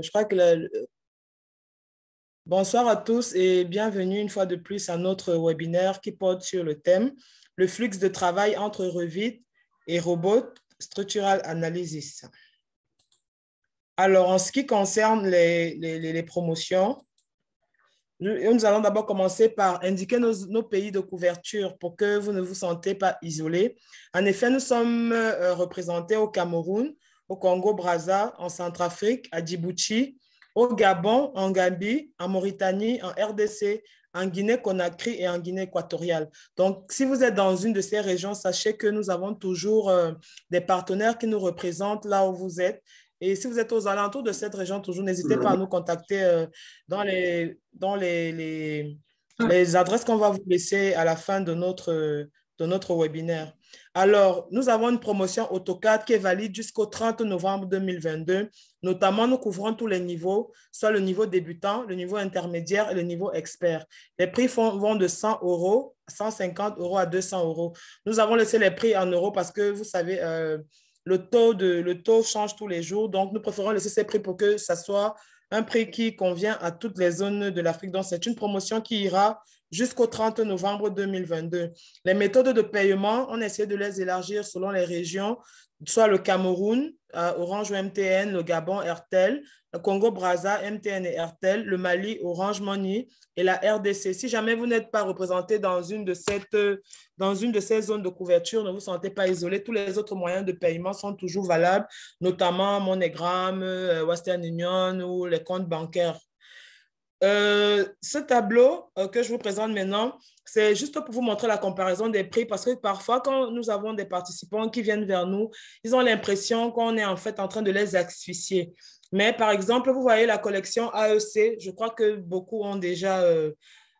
Je crois que bonsoir à tous et bienvenue une fois de plus à notre webinaire qui porte sur le thème le flux de travail entre Revit et Robot Structural Analysis. Alors, en ce qui concerne les promotions, nous allons d'abord commencer par indiquer nos pays de couverture pour que vous ne vous sentez pas isolés. En effet, nous sommes représentés au Cameroun, au Congo-Brazza, en Centrafrique, à Djibouti, au Gabon, en Gambie, en Mauritanie, en RDC, en Guinée-Conakry et en Guinée équatoriale. Donc, si vous êtes dans une de ces régions, sachez que nous avons toujours des partenaires qui nous représentent là où vous êtes. Et si vous êtes aux alentours de cette région, toujours, n'hésitez pas à nous contacter dans les adresses qu'on va vous laisser à la fin de notre webinaire. Alors, nous avons une promotion AutoCAD qui est valide jusqu'au 30 novembre 2022. Notamment, nous couvrons tous les niveaux, soit le niveau débutant, le niveau intermédiaire et le niveau expert. Les prix vont de 100 €, 150 € à 200 €. Nous avons laissé les prix en euros parce que, vous savez, le taux change tous les jours. Donc, nous préférons laisser ces prix pour que ça soit un prix qui convient à toutes les zones de l'Afrique. Donc, c'est une promotion qui ira jusqu'au 30 novembre 2022. Les méthodes de paiement, on essaie de les élargir selon les régions, soit le Cameroun, Orange ou MTN, le Gabon, Airtel, le Congo-Brazza, MTN et Airtel, le Mali, Orange Money et la RDC. Si jamais vous n'êtes pas représenté dans une de ces zones de couverture, ne vous sentez pas isolé. Tous les autres moyens de paiement sont toujours valables, notamment MoneyGram, Western Union ou les comptes bancaires. Ce tableau que je vous présente maintenant, c'est juste pour vous montrer la comparaison des prix parce que parfois, quand nous avons des participants qui viennent vers nous, ils ont l'impression qu'on est en fait en train de les asphyxier. Mais par exemple, vous voyez la collection AEC, je crois que beaucoup ont déjà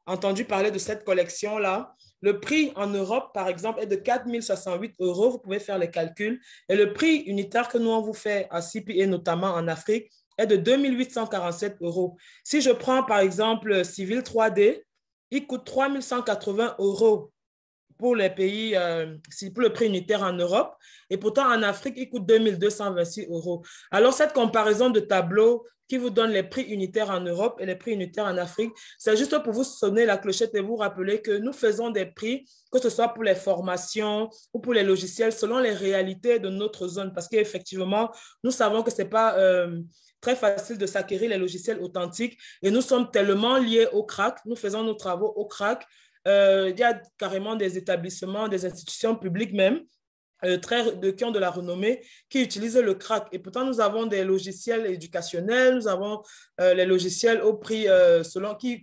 entendu parler de cette collection-là. Le prix en Europe, par exemple, est de 4 068 €. Vous pouvez faire les calculs. Et le prix unitaire que nous, on vous fait à CPA, notamment en Afrique, est de 2 847 €. Si je prends, par exemple, Civil 3D, il coûte 3 180 € pour les pays, pour le prix unitaire en Europe. Et pourtant, en Afrique, il coûte 2 226 €. Alors, cette comparaison de tableau qui vous donne les prix unitaires en Europe et les prix unitaires en Afrique, c'est juste pour vous sonner la clochette et vous rappeler que nous faisons des prix, que ce soit pour les formations ou pour les logiciels, selon les réalités de notre zone. Parce qu'effectivement, nous savons que ce n'est pas très facile de s'acquérir les logiciels authentiques et nous sommes tellement liés au crack, nous faisons nos travaux au crack. Il y a carrément des établissements, des institutions publiques même, qui ont de la renommée, qui utilisent le crack. Et pourtant, nous avons des logiciels éducationnels, nous avons les logiciels au prix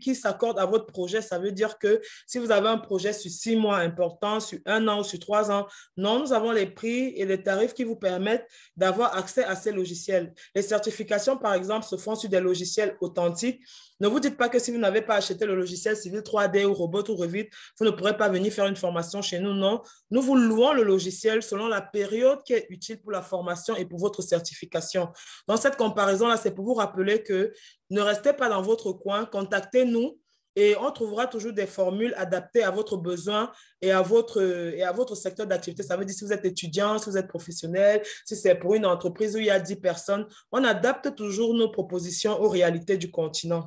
qui s'accordent à votre projet. Ça veut dire que si vous avez un projet sur 6 mois important, sur 1 an ou sur 3 ans, non, nous avons les prix et les tarifs qui vous permettent d'avoir accès à ces logiciels. Les certifications, par exemple, se font sur des logiciels authentiques. Ne vous dites pas que si vous n'avez pas acheté le logiciel Civil 3D ou Robot ou Revit, vous ne pourrez pas venir faire une formation chez nous. Non, nous vous louons le logiciel selon la période qui est utile pour la formation et pour votre certification. Dans cette comparaison-là, c'est pour vous rappeler que ne restez pas dans votre coin, contactez-nous et on trouvera toujours des formules adaptées à votre besoin et à votre secteur d'activité. Ça veut dire si vous êtes étudiant, si vous êtes professionnel, si c'est pour une entreprise où il y a 10 personnes, on adapte toujours nos propositions aux réalités du continent.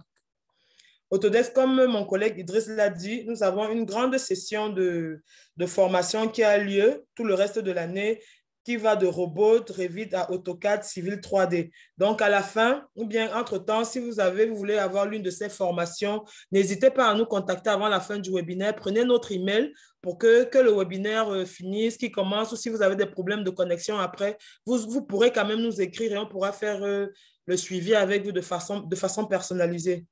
Autodesk, comme mon collègue Idriss l'a dit, nous avons une grande session de formation qui a lieu tout le reste de l'année, qui va de Robot, Revit à AutoCAD, Civil 3D. Donc, à la fin, ou bien entre-temps, si vous voulez avoir l'une de ces formations, n'hésitez pas à nous contacter avant la fin du webinaire. Prenez notre email pour que le webinaire finisse, qu'il commence, ou si vous avez des problèmes de connexion après, vous pourrez quand même nous écrire et on pourra faire le suivi avec vous de façon personnalisée.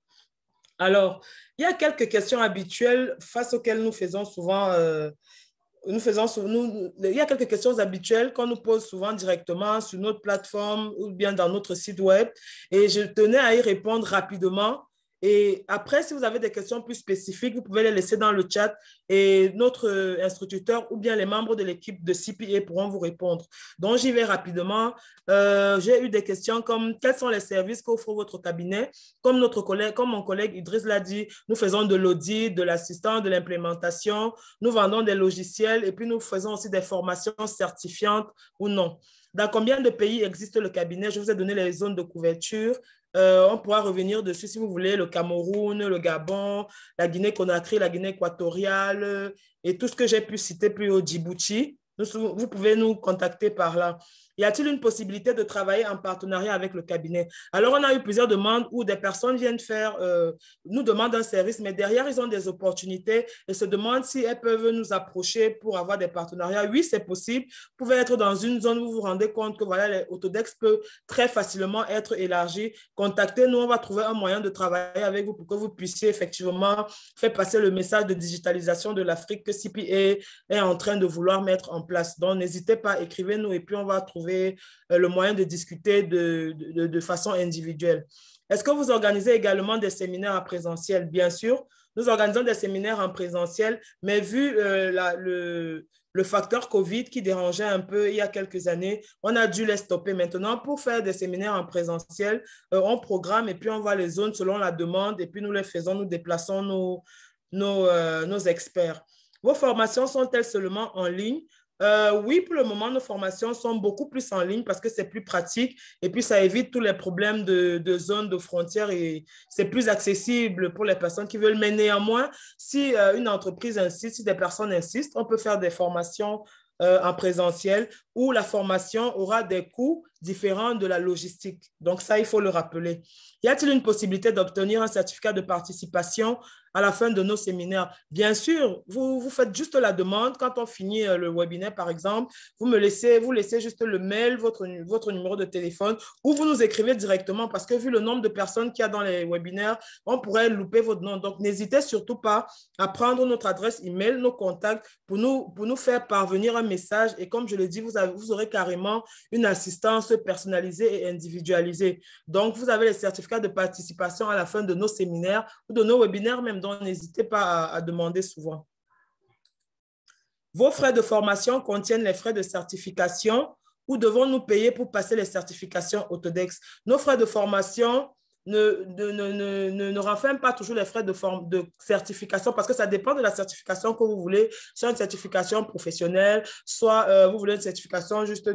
Alors, il y a quelques questions habituelles face auxquelles nous faisons souvent, il y a quelques questions habituelles qu'on nous pose souvent directement sur notre plateforme ou bien dans notre site web et je tenais à y répondre rapidement. Et après, si vous avez des questions plus spécifiques, vous pouvez les laisser dans le chat et notre instructeur ou bien les membres de l'équipe de CPA pourront vous répondre. Donc, j'y vais rapidement. J'ai eu des questions comme quels sont les services qu'offre votre cabinet? Comme mon collègue Idriss l'a dit, nous faisons de l'audit, de l'assistance, de l'implémentation. Nous vendons des logiciels et puis nous faisons aussi des formations certifiantes ou non. Dans combien de pays existe le cabinet? Je vous ai donné les zones de couverture. On pourra revenir dessus si vous voulez, le Cameroun, le Gabon, la Guinée-Conakry, la Guinée équatoriale et tout ce que j'ai pu citer plus au Djibouti. Vous pouvez nous contacter par là. Y a-t-il une possibilité de travailler en partenariat avec le cabinet? Alors, on a eu plusieurs demandes où des personnes viennent nous demandent un service, mais derrière, ils ont des opportunités et se demandent si elles peuvent nous approcher pour avoir des partenariats. Oui, c'est possible. Vous pouvez être dans une zone où vous vous rendez compte que voilà, les Autodex peut très facilement être élargi. Contactez-nous, on va trouver un moyen de travailler avec vous pour que vous puissiez effectivement faire passer le message de digitalisation de l'Afrique que CPA est en train de vouloir mettre en place. Donc, n'hésitez pas, écrivez-nous et puis on va trouver le moyen de discuter de façon individuelle. Est-ce que vous organisez également des séminaires en présentiel? Bien sûr, nous organisons des séminaires en présentiel, mais vu le facteur COVID qui dérangeait un peu il y a quelques années, on a dû les stopper. Maintenant, pour faire des séminaires en présentiel, on programme et puis on voit les zones selon la demande et puis nous les faisons, nous déplaçons nos experts. Vos formations sont-elles seulement en ligne? Oui, pour le moment, nos formations sont beaucoup plus en ligne parce que c'est plus pratique et puis ça évite tous les problèmes de zones de frontières et c'est plus accessible pour les personnes qui veulent. Mais néanmoins, si une entreprise insiste, si des personnes insistent, on peut faire des formations en présentiel où la formation aura des coûts différents de la logistique. Donc ça, il faut le rappeler. Y a-t-il une possibilité d'obtenir un certificat de participation à la fin de nos séminaires? Bien sûr, vous faites juste la demande. Quand on finit le webinaire, par exemple, vous laissez juste le mail, votre numéro de téléphone, ou vous nous écrivez directement parce que vu le nombre de personnes qu'il y a dans les webinaires, on pourrait louper votre nom. Donc, n'hésitez surtout pas à prendre notre adresse email, nos contacts pour nous faire parvenir un message. Et comme je l'ai dit, vous aurez carrément une assistance personnalisée et individualisée. Donc, vous avez les certificats de participation à la fin de nos séminaires ou de nos webinaires même. Donc, n'hésitez pas à demander souvent. Vos frais de formation contiennent les frais de certification ou devons-nous payer pour passer les certifications Autodex? Nos frais de formation ne renferment pas toujours les frais de certification parce que ça dépend de la certification que vous voulez, soit une certification professionnelle, soit vous voulez une certification juste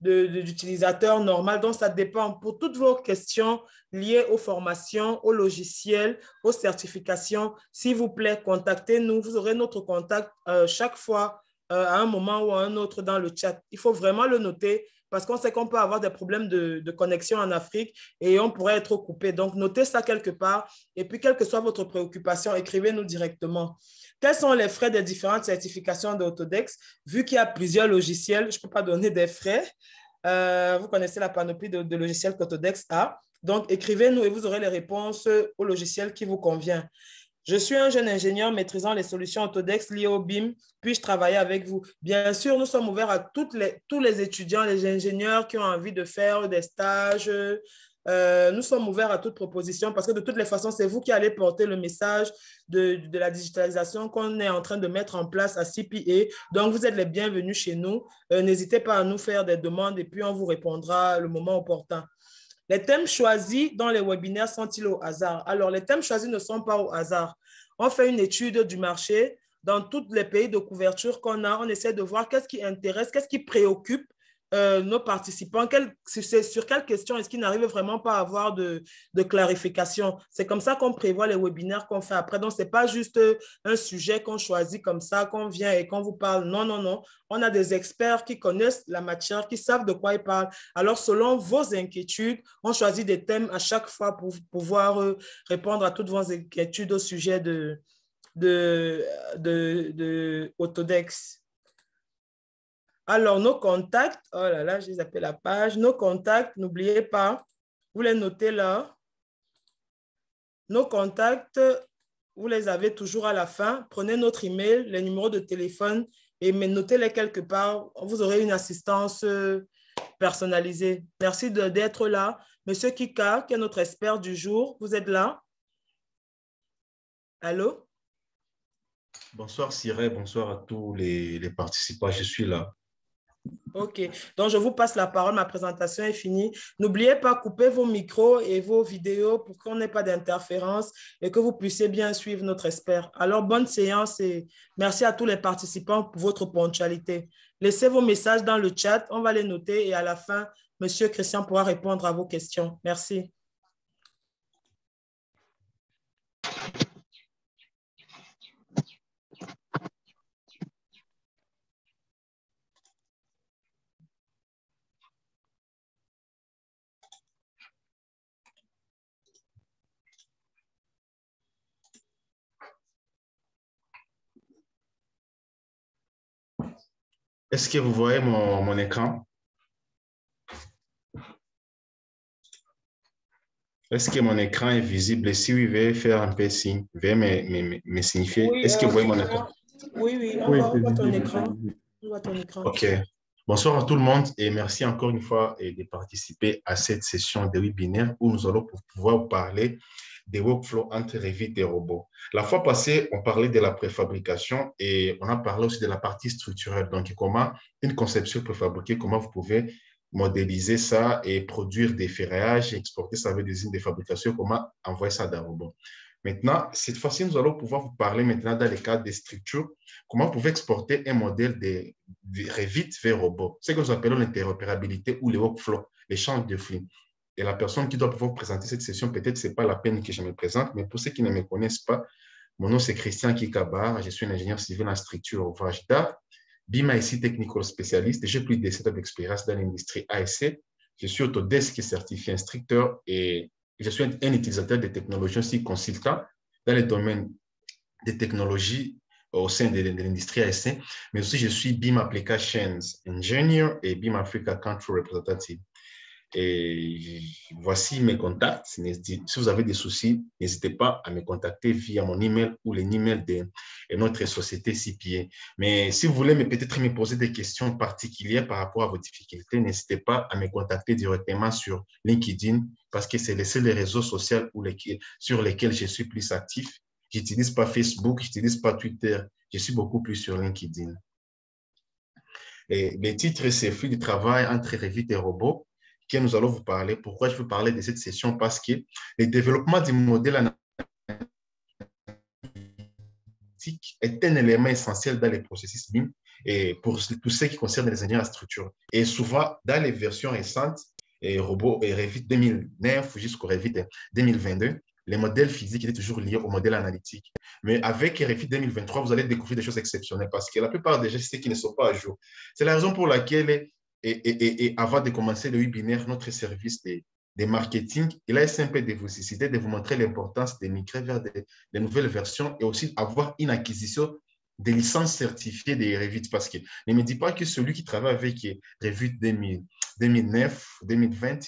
d'utilisateur normal. Donc, ça dépend. Pour toutes vos questions liées aux formations, aux logiciels, aux certifications, s'il vous plaît, contactez-nous. Vous aurez notre contact chaque fois à un moment ou à un autre dans le chat. Il faut vraiment le noter parce qu'on sait qu'on peut avoir des problèmes de connexion en Afrique et on pourrait être coupé. Donc, notez ça quelque part et puis, quelle que soit votre préoccupation, écrivez-nous directement. Quels sont les frais des différentes certifications d'Autodex? Vu qu'il y a plusieurs logiciels, je ne peux pas donner des frais. Vous connaissez la panoplie de logiciels qu'Autodex a. Donc, écrivez-nous et vous aurez les réponses au logiciel qui vous convient. Je suis un jeune ingénieur maîtrisant les solutions Autodex liées au BIM. Puis-je travailler avec vous? Bien sûr, nous sommes ouverts à tous les étudiants, les ingénieurs qui ont envie de faire des stages. Nous sommes ouverts à toute proposition parce que de toutes les façons, c'est vous qui allez porter le message de la digitalisation qu'on est en train de mettre en place à CPA. Donc, vous êtes les bienvenus chez nous. N'hésitez pas à nous faire des demandes et puis on vous répondra le moment opportun. Les thèmes choisis dans les webinaires sont-ils au hasard? Alors, les thèmes choisis ne sont pas au hasard. On fait une étude du marché dans tous les pays de couverture qu'on a. On essaie de voir qu'est-ce qui intéresse, qu'est-ce qui préoccupe nos participants, sur quelles questions est-ce qu'ils n'arrivent vraiment pas à avoir de clarification. C'est comme ça qu'on prévoit les webinaires qu'on fait après. Donc, ce n'est pas juste un sujet qu'on choisit comme ça, qu'on vient et qu'on vous parle. Non, non, non. On a des experts qui connaissent la matière, qui savent de quoi ils parlent. Alors, selon vos inquiétudes, on choisit des thèmes à chaque fois pour pouvoir répondre à toutes vos inquiétudes au sujet de Autodex. Alors, nos contacts, oh là là, je les appelle la page. Nos contacts, n'oubliez pas, vous les notez là. Nos contacts, vous les avez toujours à la fin. Prenez notre email, les numéros de téléphone et notez-les quelque part. Vous aurez une assistance personnalisée. Merci d'être là. Monsieur Kika, qui est notre expert du jour, vous êtes là? Allô? Bonsoir Cyret, bonsoir à tous les participants, je suis là. OK. Donc, je vous passe la parole. Ma présentation est finie. N'oubliez pas, couper vos micros et vos vidéos pour qu'on n'ait pas d'interférence et que vous puissiez bien suivre notre expert. Alors, bonne séance et merci à tous les participants pour votre ponctualité. Laissez vos messages dans le chat. On va les noter et à la fin, Monsieur Christian pourra répondre à vos questions. Merci. Est-ce que vous voyez mon écran? Est-ce que mon écran est visible? Et si oui, veuillez faire un peu signe. Veuillez me signifier. Oui, Est-ce que vous voyez tu mon écran? vois. Oui, oui, Oui, on c'est voit ton visible, c'est écran. visible. On voit ton écran. OK. Bonsoir à tout le monde et merci encore une fois de participer à cette session de webinaire où nous allons pouvoir vous parler des workflows entre Revit et robots. La fois passée, on parlait de la préfabrication et on a parlé aussi de la partie structurelle. Donc, comment une conception préfabriquée, comment vous pouvez modéliser ça et produire des ferrailles, exporter ça avec des usines de fabrication, comment envoyer ça dans un robot. Maintenant, cette fois-ci, nous allons pouvoir vous parler maintenant dans le cadre des structures, comment vous pouvez exporter un modèle de Revit vers robot. C'est ce que nous appelons l'interopérabilité ou les workflows, l'échange de flux. Et la personne qui doit pouvoir vous présenter cette session, peut-être ce n'est pas la peine que je me présente, mais pour ceux qui ne me connaissent pas, mon nom c'est Christian Kikabar, je suis un ingénieur civil en structure ouvrage d'art, BIM ici technical spécialiste, j'ai plus de 7 ans d'expérience dans l'industrie ASC, je suis Autodesk certifié instructeur et je suis un utilisateur de technologies aussi consultant dans les domaines des technologies au sein de l'industrie ASC, mais aussi je suis BIM Applications Engineer et BIM Africa Country Representative. Et voici mes contacts. Si vous avez des soucis, n'hésitez pas à me contacter via mon email ou l'email de notre société CPA. Mais si vous voulez peut-être me poser des questions particulières par rapport à vos difficultés, n'hésitez pas à me contacter directement sur LinkedIn parce que c'est le seul réseau social sur lesquels je suis plus actif. Je n'utilise pas Facebook, je n'utilise pas Twitter. Je suis beaucoup plus sur LinkedIn. Et le titre, c'est Flux de travail entre Revit et robots que nous allons vous parler. Pourquoi je veux parler de cette session? Parce que le développement du modèle analytique est un élément essentiel dans les processus BIM et pour tout ce qui concerne les ingénieurs en structure. Et souvent, dans les versions récentes, et Robot et Revit 2009 jusqu'au Revit 2022, les modèles physiques étaient toujours liés au modèle analytique. Mais avec Revit 2023, vous allez découvrir des choses exceptionnelles parce que la plupart des gestes qui ne sont pas à jour. C'est la raison pour laquelle et avant de commencer le webinaire, notre service de marketing, il a simple de vous inciter, de vous montrer l'importance de migrer vers des nouvelles versions et aussi avoir une acquisition des licences certifiées de Revit. Parce que ne me dis pas que celui qui travaille avec Revit 2009, 2020,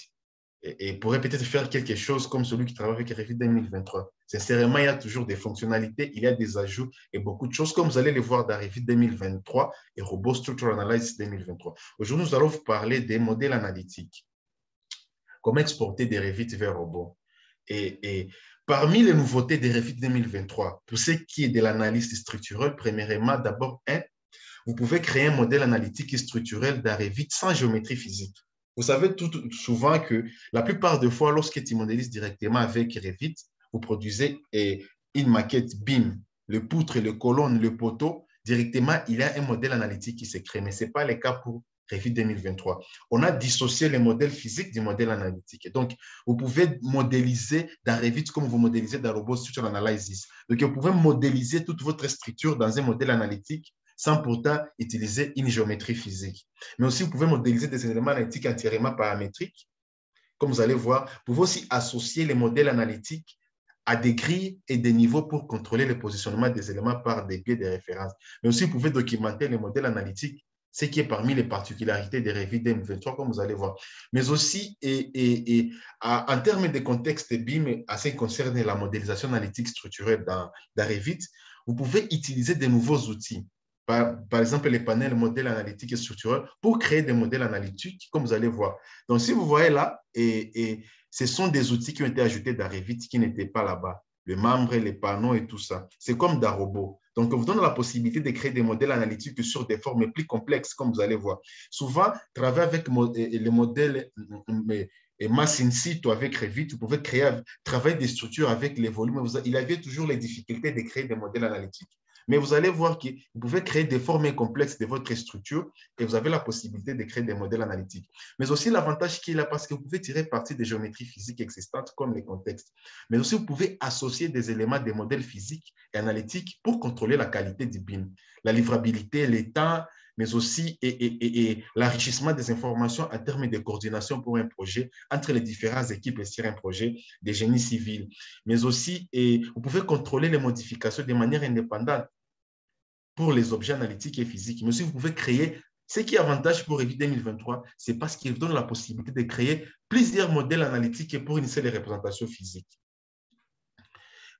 et pourrait peut-être faire quelque chose comme celui qui travaille avec Revit 2023. Sincèrement, il y a toujours des fonctionnalités, il y a des ajouts et beaucoup de choses, comme vous allez les voir dans Revit 2023 et Robot Structural Analysis 2023. Aujourd'hui, nous allons vous parler des modèles analytiques. Comment exporter des Revit vers Robot. Et parmi les nouveautés de Revit 2023, pour ce qui est de l'analyse structurelle, premièrement, d'abord, vous pouvez créer un modèle analytique et structurel dans Revit sans géométrie physique. Vous savez souvent que la plupart des fois, lorsque tu modélises directement avec Revit, vous produisez une maquette BIM, le poutre, le colonne, le poteau. Directement, il y a un modèle analytique qui se crée, mais ce n'est pas le cas pour Revit 2023. On a dissocié les modèles physiques du modèle analytique. Et donc, vous pouvez modéliser dans Revit comme vous modélisez dans Robot Structural Analysis. Donc, vous pouvez modéliser toute votre structure dans un modèle analytique sans pourtant utiliser une géométrie physique. Mais aussi, vous pouvez modéliser des éléments analytiques entièrement paramétriques. Comme vous allez voir, vous pouvez aussi associer les modèles analytiques à des grilles et des niveaux pour contrôler le positionnement des éléments par des biais de référence. Mais aussi, vous pouvez documenter les modèles analytiques, ce qui est parmi les particularités des Revit 2023, comme vous allez voir. Mais aussi, en termes de contexte BIM, à ce qui concerne la modélisation analytique structurelle dans Revit, vous pouvez utiliser de nouveaux outils. Par exemple, les panels modèles analytiques et structurels pour créer des modèles analytiques, comme vous allez voir. Donc, si vous voyez là, ce sont des outils qui ont été ajoutés dans Revit qui n'étaient pas là-bas. Le membre, les panneaux et tout ça. C'est comme dans Robot. Donc, on vous donne la possibilité de créer des modèles analytiques sur des formes plus complexes, comme vous allez voir. Souvent, travailler avec les modèles MassInSit ou avec Revit, vous pouvez travailler des structures avec les volumes. Il y avait toujours les difficultés de créer des modèles analytiques. Mais vous allez voir que vous pouvez créer des formes complexes de votre structure et vous avez la possibilité de créer des modèles analytiques. Mais aussi l'avantage qu'il a parce que vous pouvez tirer parti des géométries physiques existantes comme les contextes. Mais aussi vous pouvez associer des éléments des modèles physiques et analytiques pour contrôler la qualité du BIM, la livrabilité, les temps, mais aussi l'enrichissement des informations en termes de coordination pour un projet entre les différentes équipes sur un projet de génie civil. Mais aussi, vous pouvez contrôler les modifications de manière indépendante pour les objets analytiques et physiques. Mais aussi, vous pouvez créer Ce qui est avantage pour Revit 2023, c'est parce qu'il donne la possibilité de créer plusieurs modèles analytiques pour initier les représentations physiques.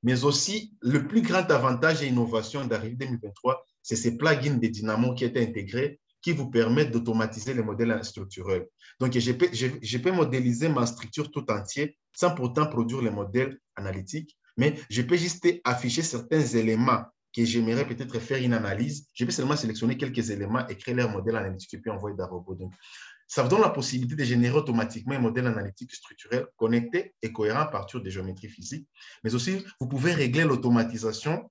Mais aussi, le plus grand avantage et innovation d'Arrivit 2023, c'est ces plugins de Dynamo qui étaient intégrés, qui vous permettent d'automatiser les modèles structurels. Donc, je peux modéliser ma structure tout entière sans pourtant produire les modèles analytiques, mais je peux juste afficher certains éléments que j'aimerais peut-être faire une analyse. Je peux seulement sélectionner quelques éléments et créer leur modèle analytique et puis envoyer d'un robot. Donc, ça vous donne la possibilité de générer automatiquement un modèle analytique structurel connecté et cohérent à partir des géométries physiques. Mais aussi, vous pouvez régler l'automatisation,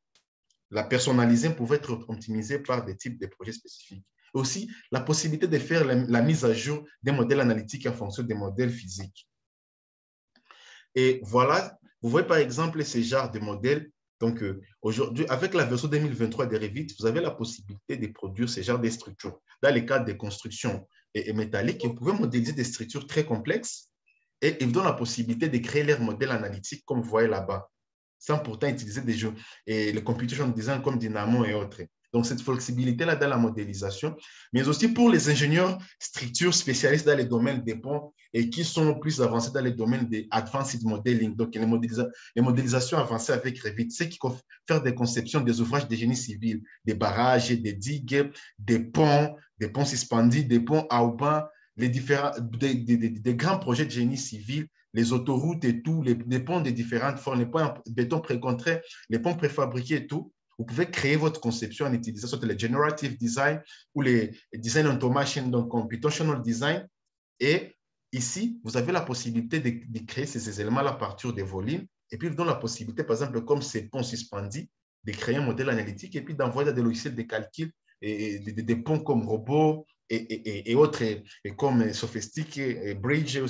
la personnaliser pouvait être optimisée par des types de projets spécifiques. Aussi, la possibilité de faire la mise à jour des modèles analytiques en fonction des modèles physiques. Et voilà, vous voyez par exemple ces genres de modèles. Donc, aujourd'hui, avec la version 2023 de Revit, vous avez la possibilité de produire ces genres de structures. Dans les cas de construction et métallique, vous pouvez modéliser des structures très complexes et ils vous donnent la possibilité de créer leurs modèles analytiques comme vous voyez là-bas, sans pourtant utiliser des jeux et le computation design comme Dynamo et autres. Donc, cette flexibilité-là dans la modélisation, mais aussi pour les ingénieurs structures spécialistes dans les domaines des ponts et qui sont plus avancés dans les domaines des advanced modeling, donc les modélisations avancées avec Revit, c'est qui faire des conceptions des ouvrages de génie civil, des barrages, des digues, des ponts suspendus, des ponts haubans, des grands projets de génie civil, les autoroutes et tout, les ponts de différentes formes, les ponts en béton précontré, les ponts préfabriqués et tout. Vous pouvez créer votre conception en utilisant soit le generative design ou les design automation, donc computational design. Et ici, vous avez la possibilité de créer ces éléments-là à partir des volumes. Et puis, vous donne la possibilité, par exemple, comme ces ponts suspendus, de créer un modèle analytique et puis d'envoyer des logiciels de calcul et des ponts comme robots et autres, et comme Sophistic, Bridge ou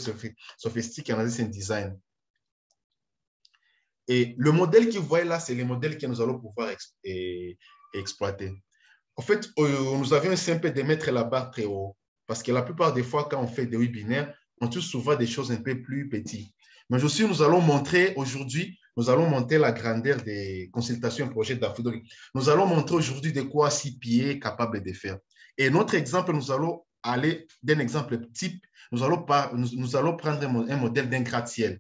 Sophistic Analysis and Design. Et le modèle que vous voyez là, c'est le modèle que nous allons pouvoir exploiter. En fait, nous avions essayé un peu de mettre la barre très haut, parce que la plupart des fois, quand on fait des webinaires, on touche souvent des choses un peu plus petites. Mais aussi, nous allons montrer aujourd'hui, nous allons monter la grandeur des consultations et projets d'Afrique. Nous allons montrer aujourd'hui de quoi CPA est capable de faire. Et notre exemple, nous allons aller d'un exemple type, nous allons prendre un modèle d'un gratte-ciel.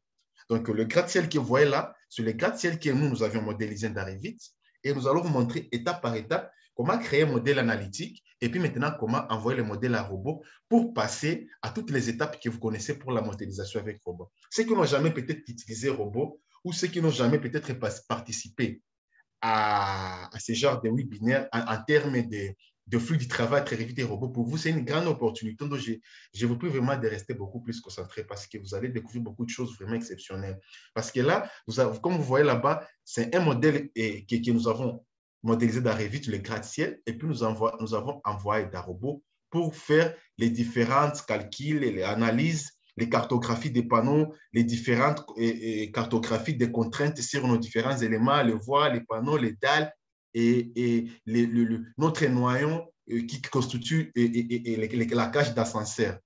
Donc, le gratte-ciel que vous voyez là, c'est le gratte-ciel que nous avions modélisé dans Revit. Et nous allons vous montrer étape par étape comment créer un modèle analytique et puis maintenant comment envoyer le modèle à robot pour passer à toutes les étapes que vous connaissez pour la modélisation avec robot. Ceux qui n'ont jamais peut-être utilisé robot ou ceux qui n'ont jamais peut-être participé à ce genre de webinaire en termes de flux du travail très vite des robots, pour vous, c'est une grande opportunité. Donc, je vous prie vraiment de rester beaucoup plus concentré parce que vous allez découvrir beaucoup de choses vraiment exceptionnelles. Parce que là, comme vous voyez là-bas, c'est un modèle que nous avons modélisé dans Revit, le gratte-ciel, et puis nous avons envoyé des robots pour faire les différents calculs, les analyses, les cartographies des panneaux, les différentes cartographies des contraintes sur nos différents éléments, les voies, les panneaux, les dalles, et notre noyau qui constitue la cage d'ascenseur.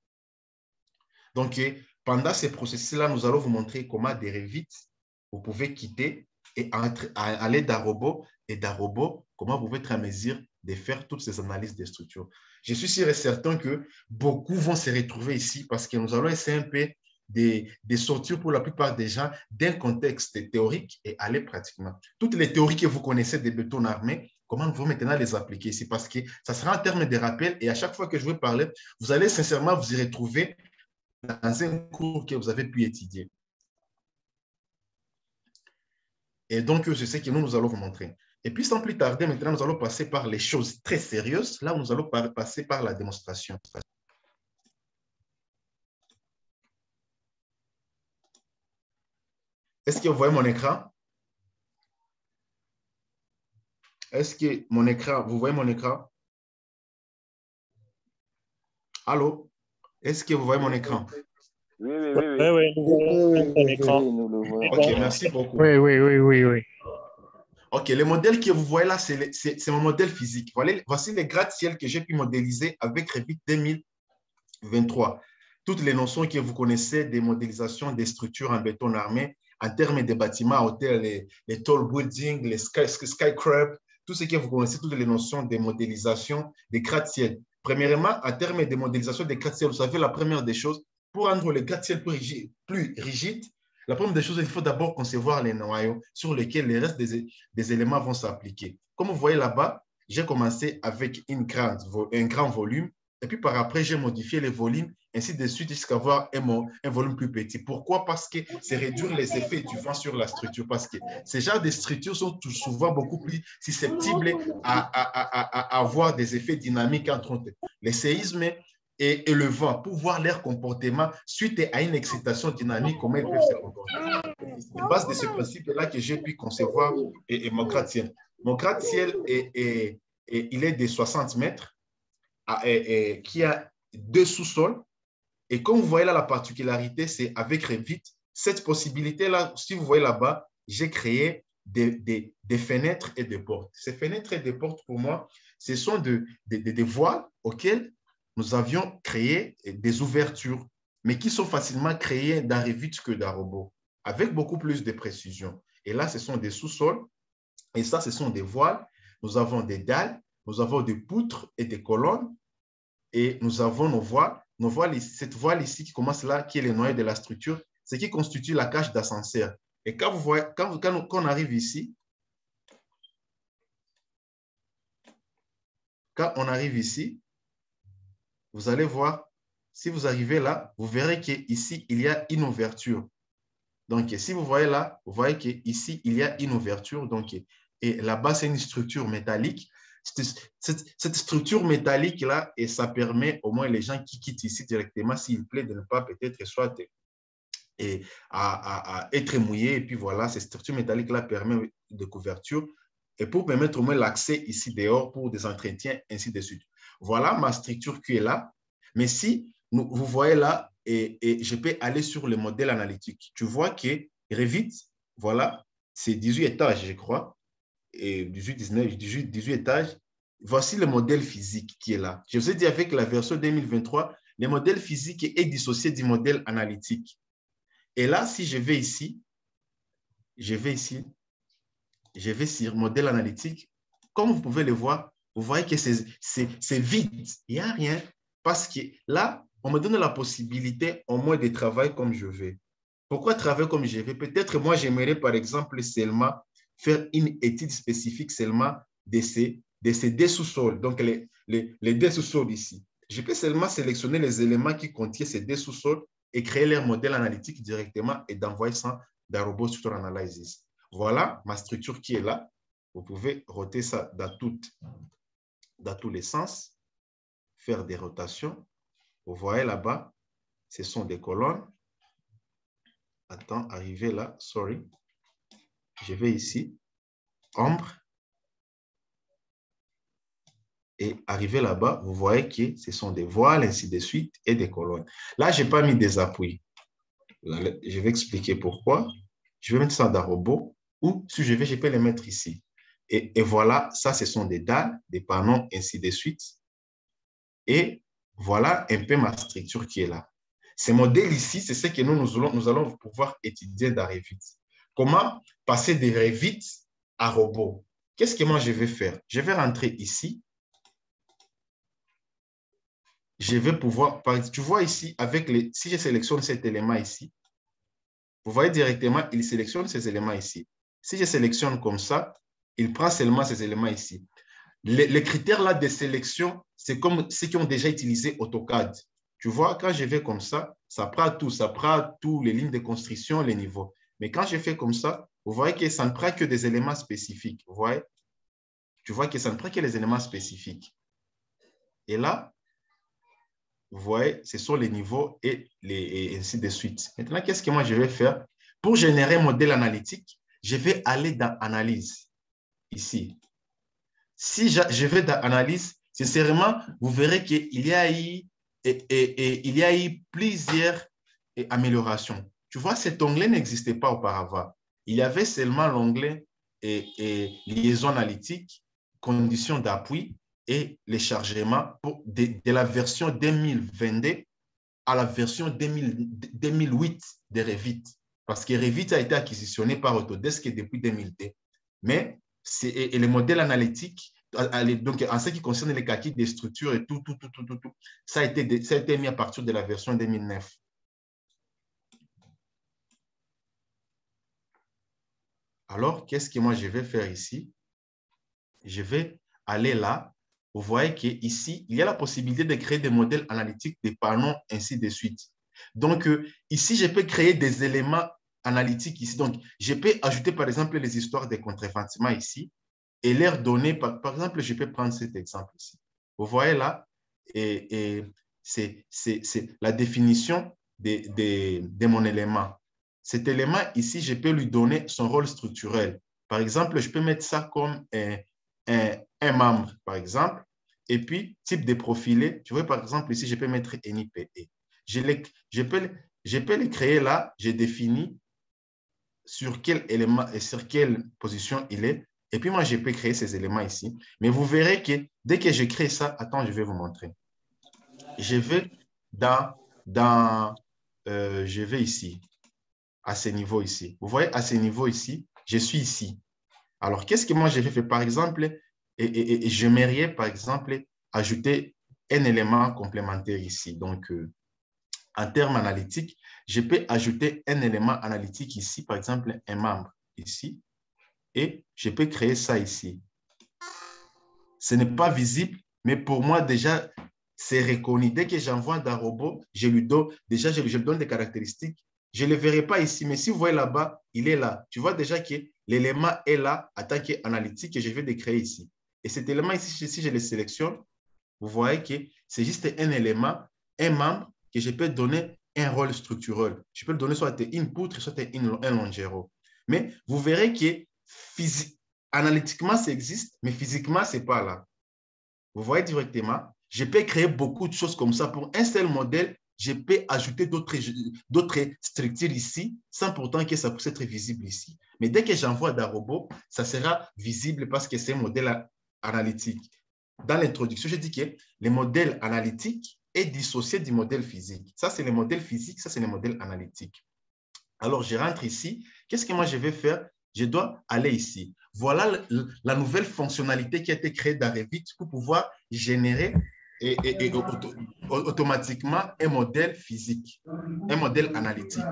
Donc, pendant ce processus-là, nous allons vous montrer comment des Revit, vous pouvez quitter et aller d'un robot, et d'un robot, comment vous pouvez être en mesure de faire toutes ces analyses des structures. Je suis sûr et certain que beaucoup vont se retrouver ici parce que nous allons essayer un peu de sortir pour la plupart des gens d'un contexte théorique et aller pratiquement. Toutes les théories que vous connaissez des bétons armés, comment vous maintenant les appliquer ici? Parce que ça sera en termes de rappel et à chaque fois que je vais parler, vous allez sincèrement vous y retrouver dans un cours que vous avez pu étudier. Et donc, c'est ce que nous allons vous montrer. Et puis, sans plus tarder, maintenant, nous allons passer par les choses très sérieuses. Là, nous allons passer par la démonstration. Est-ce que vous voyez mon écran? Est-ce que mon écran, vous voyez mon écran? Allô? Est-ce que vous voyez mon écran? Oui, nous voyons ton écran. OK, merci beaucoup. Oui. OK, le modèle que vous voyez là, c'est mon modèle physique. Voici les gratte-ciel que j'ai pu modéliser avec Revit 2023. Toutes les notions que vous connaissez des modélisations des structures en béton armé, en termes de bâtiments, hôtels, les tall buildings, les skyscrapers, tout ce que vous connaissez, toutes les notions de modélisation des gratte-ciel. Premièrement, en termes de modélisation des gratte-ciel, vous savez, la première des choses, pour rendre les gratte-ciel plus rigides, la première des choses, il faut d'abord concevoir les noyaux sur lesquels les restes des éléments vont s'appliquer. Comme vous voyez là-bas, j'ai commencé avec un grand volume, et puis par après, j'ai modifié les volumes, ainsi de suite, jusqu'à avoir un volume plus petit. Pourquoi? Parce que c'est réduire les effets du vent sur la structure, parce que ces genres de structures sont souvent beaucoup plus susceptibles à avoir des effets dynamiques entre les séismes et le vent, pour voir leur comportement suite à une excitation dynamique, comment ils peuvent se comporter. C'est à base de ce principe-là que j'ai pu concevoir mon gratte-ciel. Mon gratte-ciel, il est de 60 mètres, qui a 2 sous-sols. Et comme vous voyez là, la particularité, c'est avec Revit, cette possibilité-là, si vous voyez là-bas, j'ai créé des fenêtres et des portes. Ces fenêtres et des portes, pour moi, ce sont des voiles auxquelles nous avions créé des ouvertures, mais qui sont facilement créées dans Revit que dans Robot, avec beaucoup plus de précision. Et là, ce sont des sous-sols, et ça, ce sont des voiles. Nous avons des dalles, nous avons des poutres et des colonnes, et nous avons nos voiles. Cette voile ici qui commence là, qui est le noyau de la structure, c'est qui constitue la cage d'ascenseur. Et quand on arrive ici, vous allez voir, si vous arrivez là, vous verrez qu'ici, il y a une ouverture. Donc, si vous voyez là, vous voyez qu'ici, il y a une ouverture. Donc, et là-bas, c'est une structure métallique. Cette structure métallique-là, et ça permet au moins les gens qui quittent ici directement, s'il plaît, de ne pas peut-être soit à être mouillé. Et puis voilà, cette structure métallique-là permet de couverture et pour permettre au moins l'accès ici dehors pour des entretiens, ainsi de suite. Voilà ma structure qui est là. Mais si vous voyez là, et je peux aller sur le modèle analytique, tu vois que Revit, voilà, c'est 18 étages, je crois. Et 18 étages, voici le modèle physique qui est là. Je vous ai dit avec la version 2023, le modèle physique est dissocié du modèle analytique. Et là, si je vais ici, je vais sur modèle analytique, comme vous pouvez le voir, vous voyez que c'est vide, il n'y a rien, parce que là, on me donne la possibilité au moins de travailler comme je veux. Pourquoi travailler comme je veux? Peut-être moi, j'aimerais par exemple seulement faire une étude spécifique seulement de ces deux sous-sols, donc les deux sous-sols ici. Je peux seulement sélectionner les éléments qui contiennent ces deux sous-sols et créer leur modèle analytique directement et d'envoyer ça dans Robot Structure Analysis. Voilà ma structure qui est là. Vous pouvez roter ça dans tous les sens, faire des rotations. Vous voyez là-bas, ce sont des colonnes. Attends, arriver là, sorry. Je vais ici, ombre. Et arrivé là-bas, vous voyez que ce sont des voiles, ainsi de suite, et des colonnes. Là, je n'ai pas mis des appuis. Là, je vais expliquer pourquoi. Je vais mettre ça dans Robot, ou si je veux, je peux les mettre ici. Et voilà, ça, ce sont des dalles, des panneaux, ainsi de suite. Et voilà un peu ma structure qui est là. Ce modèle ici, c'est ce que nous allons pouvoir étudier dans Revit. Comment passer de Revit à Robot? Qu'est-ce que moi je vais faire? Je vais rentrer ici. Je vais pouvoir, tu vois ici, si je sélectionne cet élément ici, vous voyez directement, il sélectionne ces éléments ici. Si je sélectionne comme ça, il prend seulement ces éléments ici. Les critères là de sélection, c'est comme ceux qui ont déjà utilisé AutoCAD. Tu vois, quand je vais comme ça prend tous les lignes de construction, les niveaux. Mais quand je fais comme ça, vous voyez que ça ne prend que des éléments spécifiques. Vous voyez? Tu vois que ça ne prend que les éléments spécifiques. Et là, vous voyez, ce sont les niveaux et ainsi de suite. Maintenant, qu'est-ce que moi je vais faire? Pour générer un modèle analytique, je vais aller dans Analyse, ici. Si je vais dans Analyse, sincèrement, vous verrez qu'il y a eu plusieurs améliorations. Tu vois, cet onglet n'existait pas auparavant. Il y avait seulement l'onglet liaison analytique, conditions d'appui, et les chargements de la version 2022 à la version 2008 de Revit. Parce que Revit a été acquisitionné par Autodesk depuis 2002. Mais le modèle analytique Donc, en ce qui concerne les calculs des structures et tout, ça a été mis à partir de la version 2009. Alors, qu'est-ce que moi je vais faire ici? Je vais aller là. Vous voyez qu'ici, il y a la possibilité de créer des modèles analytiques, des panneaux, ainsi de suite. Donc, ici, je peux créer des éléments analytiques ici. Donc, je peux ajouter, par exemple, les histoires des contrefantiments ici et leur donner, par exemple, je peux prendre cet exemple ici. Vous voyez là, et c'est la définition de mon élément. Cet élément ici, je peux lui donner son rôle structurel. Par exemple, je peux mettre ça comme un membre, par exemple, et puis type de profilé. Tu vois, par exemple, ici, je peux mettre NIPE. Je peux les créer là, j'ai défini sur quel élément et sur quelle position il est. Et puis moi, je peux créer ces éléments ici. Mais vous verrez que dès que je crée ça, attends, je vais vous montrer. Je vais je vais ici, à ce niveau ici. Vous voyez, à ce niveau ici, je suis ici. Alors, qu'est-ce que moi, je vais faire? Par exemple, j'aimerais, par exemple, ajouter un élément complémentaire ici. Donc, en termes analytiques, je peux ajouter un élément analytique ici, par exemple, un membre ici, et je peux créer ça ici. Ce n'est pas visible, mais pour moi, déjà, c'est reconnu. Dès que j'envoie d'un robot, je lui donne des caractéristiques. Je ne le verrai pas ici, mais si vous voyez là-bas, il est là. Tu vois déjà que l'élément est là en tant qu'analytique que je vais décréer ici. Et cet élément ici, si je le sélectionne, vous voyez que c'est juste un élément, un membre que je peux donner un rôle structurel. Je peux le donner soit une poutre, soit un longéro. Mais vous verrez que analytiquement, ça existe, mais physiquement, ce n'est pas là. Vous voyez directement, je peux créer beaucoup de choses comme ça. Pour un seul modèle, je peux ajouter d'autres structures ici, sans pourtant que ça puisse être visible ici. Mais dès que j'envoie d'un robot, ça sera visible parce que c'est un modèle analytique. Dans l'introduction, je dis que le modèle analytique est dissocié du modèle physique. Ça, c'est le modèle physique, ça, c'est le modèle analytique. Alors, je rentre ici. Qu'est-ce que moi, je vais faire? Je dois aller ici. Voilà la nouvelle fonctionnalité qui a été créée dans Revit pour pouvoir générer automatiquement un modèle physique, un modèle analytique.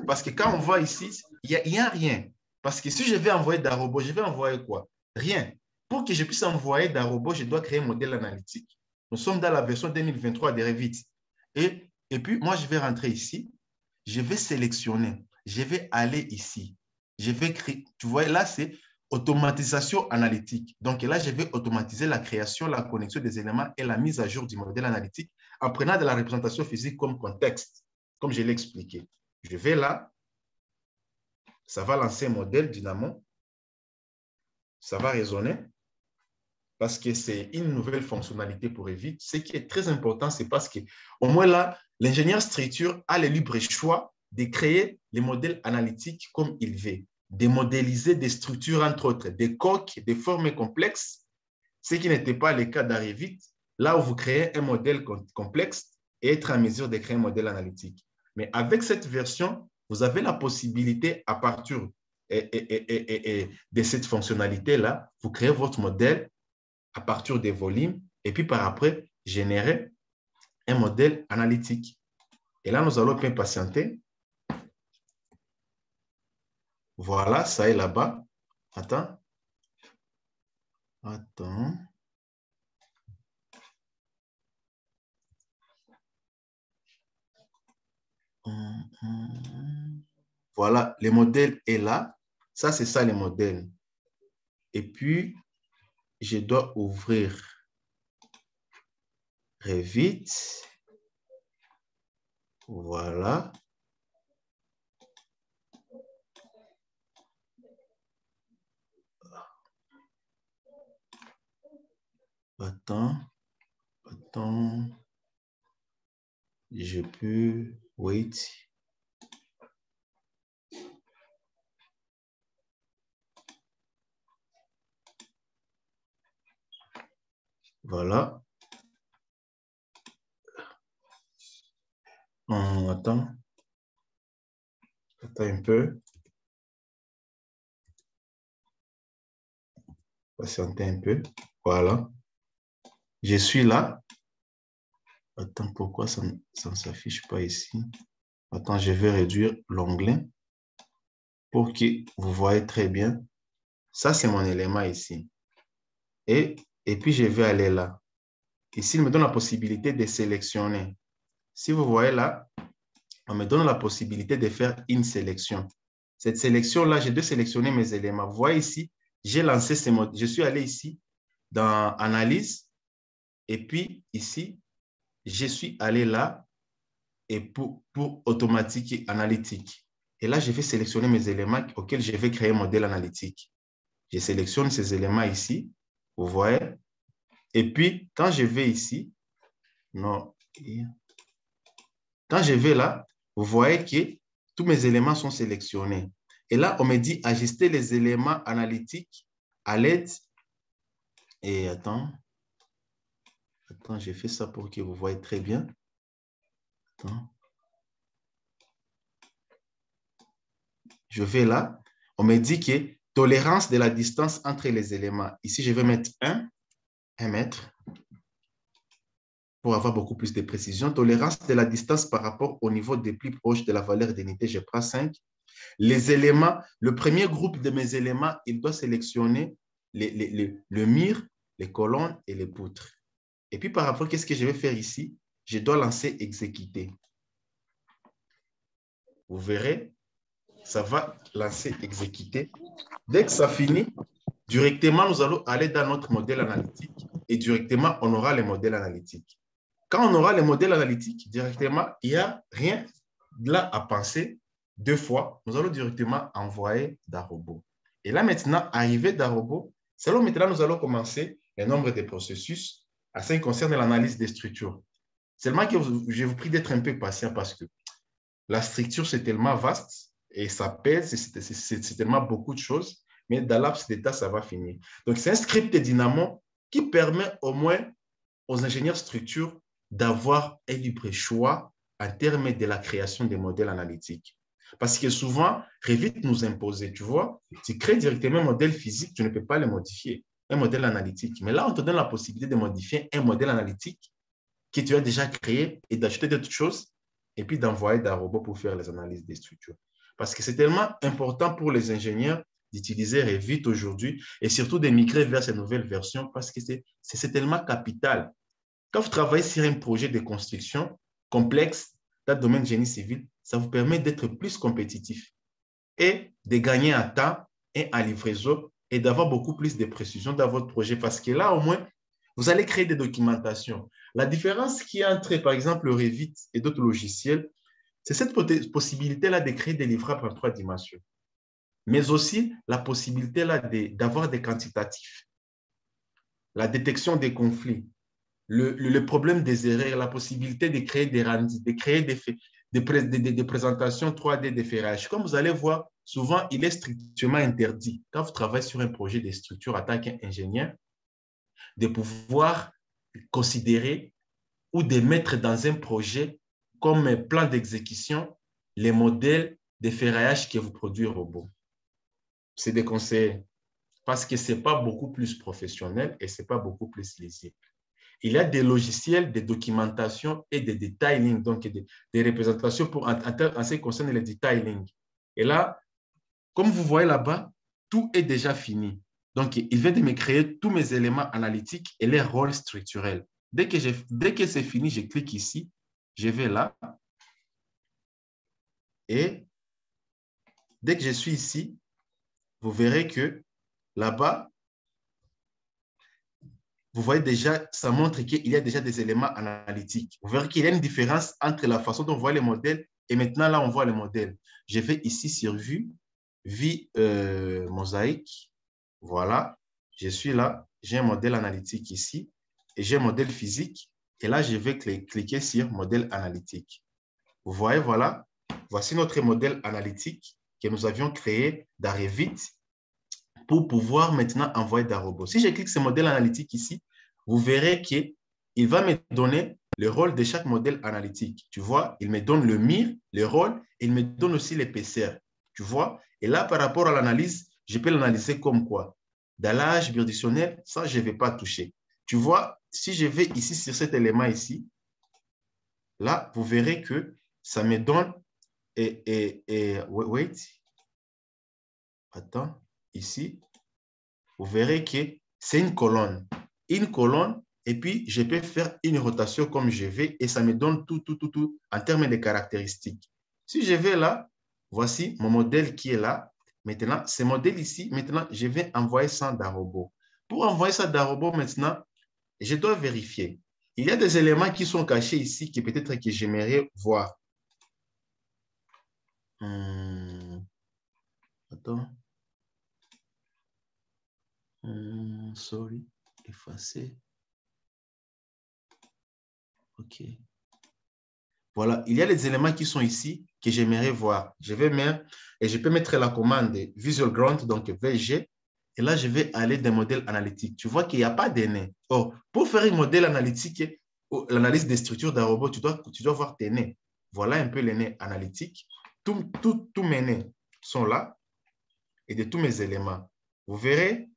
Parce que quand on voit ici, il n'y a rien. Parce que si je vais envoyer d'un robot, je vais envoyer quoi? Rien. Pour que je puisse envoyer d'un robot, je dois créer un modèle analytique. Nous sommes dans la version 2023 de Revit. Et puis, moi, je vais rentrer ici. Je vais sélectionner. Je vais aller ici. Je vais créer. Tu vois, là, c'est automatisation analytique. Donc là, je vais automatiser la création, la connexion des éléments et la mise à jour du modèle analytique en prenant de la représentation physique comme contexte, comme je l'ai expliqué. Je vais là. Ça va lancer un modèle Dynamo. Ça va résonner parce que c'est une nouvelle fonctionnalité pour Revit. Ce qui est très important, c'est parce qu'au moins là, l'ingénieur structure a le libre choix de créer les modèles analytiques comme il veut, de modéliser des structures, entre autres, des coques, des formes complexes, ce qui n'était pas le cas dans Revit, là où vous créez un modèle complexe et être en mesure de créer un modèle analytique. Mais avec cette version, vous avez la possibilité, à partir de cette fonctionnalité-là, vous créez votre modèle à partir des volumes et puis par après, générer un modèle analytique. Et là, nous allons bien patienter. Voilà, ça est là-bas. Attends. Voilà, le modèle est là. Ça, c'est ça le modèle. Et puis, je dois ouvrir Revit. Voilà. Attends. Je peux... Wait. Voilà. Attends un peu. Patienter un peu. Voilà. Je suis là. Attends, pourquoi ça ne s'affiche pas ici? Attends, je vais réduire l'onglet pour que vous voyez très bien. Ça, c'est mon élément ici. Et puis, je vais aller là. Ici, il me donne la possibilité de sélectionner. Si vous voyez là, on me donne la possibilité de faire une sélection. Cette sélection-là, j'ai dû sélectionner mes éléments. Vous voyez ici, j'ai lancé ces modes. Je suis allé ici dans Analyse. Et puis, ici, je suis allé là et pour automatique et analytique. Et là, je vais sélectionner mes éléments auxquels je vais créer un modèle analytique. Je sélectionne ces éléments ici. Vous voyez? Et puis, quand je vais ici, non, quand je vais là, vous voyez que tous mes éléments sont sélectionnés. Et là, on me dit ajuster les éléments analytiques à l'aide. Et attends, j'ai fait ça pour que vous voyez très bien. Attends. Je vais là. On me dit que tolérance de la distance entre les éléments. Ici, je vais mettre 1 mètre pour avoir beaucoup plus de précision. Tolérance de la distance par rapport au niveau des plus proches de la valeur d'unité, je prends 5. Les éléments, le premier groupe de mes éléments, il doit sélectionner le mur, les colonnes et les poutres. Et puis par rapport, qu'est-ce que je vais faire ici? Je dois lancer exécuter. Vous verrez, ça va lancer exécuter. Dès que ça finit, directement, nous allons aller dans notre modèle analytique et directement, on aura les modèles analytiques. Quand on aura les modèles analytiques, directement, il n'y a rien là à penser. 2 fois, nous allons directement envoyer d'Arobot. Et là, maintenant, arrivé d'Arobot, c'est là maintenant nous allons commencer le nombre de processus à ce qui concerne l'analyse des structures. Seulement que je vous prie d'être un peu patient parce que la structure, c'est tellement vaste et ça pèse, c'est tellement beaucoup de choses, mais dans laps d'état, ça va finir. Donc, c'est un script Dynamo qui permet au moins aux ingénieurs structure d'avoir un libre choix en termes de la création des modèles analytiques. Parce que souvent, Revit nous impose, tu vois, tu crées directement un modèle physique, tu ne peux pas le modifier, un modèle analytique. Mais là, on te donne la possibilité de modifier un modèle analytique que tu as déjà créé et d'ajouter d'autres choses et puis d'envoyer des robots pour faire les analyses des structures. Parce que c'est tellement important pour les ingénieurs d'utiliser Revit aujourd'hui et surtout de migrer vers ces nouvelles versions parce que c'est tellement capital. Quand vous travaillez sur un projet de construction complexe dans le domaine génie civil, ça vous permet d'être plus compétitif et de gagner en temps et en livraison et d'avoir beaucoup plus de précision dans votre projet parce que là, au moins, vous allez créer des documentations. La différence qu'il y a entre, par exemple, le Revit et d'autres logiciels, c'est cette possibilité-là de créer des livrables en 3 dimensions, mais aussi la possibilité-là d'avoir des quantitatifs, la détection des conflits, le problème des erreurs, la possibilité de créer des rendus, de créer des présentations 3D de ferrage. Comme vous allez voir, souvent, il est strictement interdit, quand vous travaillez sur un projet de structure en tant qu'ingénieur, de pouvoir considérer ou de mettre dans un projet comme plan d'exécution les modèles de ferraillage que vous produit robot. C'est des conseils parce que ce n'est pas beaucoup plus professionnel et ce n'est pas beaucoup plus lisible. Il y a des logiciels de documentation et de detailing, donc des représentations en ce qui concerne le detailing. Et là, comme vous voyez là-bas, tout est déjà fini. Donc, il vient de me créer tous mes éléments analytiques et les rôles structurels. Dès que c'est fini, je clique ici, je vais là. Et dès que je suis ici, vous verrez que là-bas, vous voyez déjà, ça montre qu'il y a déjà des éléments analytiques. Vous verrez qu'il y a une différence entre la façon dont on voit les modèles et maintenant, là, on voit les modèles. Je vais ici sur Vue, mosaïque. Voilà, je suis là. J'ai un modèle analytique ici et j'ai un modèle physique. Et là, je vais cliquer sur modèle analytique. Vous voyez, voilà. Voici notre modèle analytique que nous avions créé dans Revit pour pouvoir maintenant envoyer des robots. Si je clique sur modèle analytique ici, vous verrez qu'il va me donner le rôle de chaque modèle analytique. Tu vois, il me donne le mire, le rôle, et il me donne aussi l'épaisseur. Tu vois, et là, par rapport à l'analyse, je peux l'analyser comme quoi? d'allage bidirectionnel, ça, je ne vais pas toucher. Tu vois, si je vais ici sur cet élément ici, là, vous verrez que ça me donne, wait, attends, ici, vous verrez que c'est une colonne. Une colonne, et puis je peux faire une rotation comme je vais, et ça me donne tout en termes de caractéristiques. Si je vais là, voici mon modèle qui est là. Maintenant, ce modèle ici, maintenant, je vais envoyer ça dans Robot. Pour envoyer ça dans Robot, maintenant, je dois vérifier. Il y a des éléments qui sont cachés ici que peut-être que j'aimerais voir. Attends. Sorry, effacer. OK. Voilà, il y a des éléments qui sont ici que j'aimerais voir. Je vais mettre, et je peux mettre la commande Visual Grunt, donc VG, et là, je vais aller dans modèle analytique. Tu vois qu'il n'y a pas de nez. Or, pour faire un modèle analytique, l'analyse des structures d'un robot, tu dois voir tes nez. Voilà un peu les nez analytiques. Tous mes nez sont là, et de tous mes éléments. Vous verrez,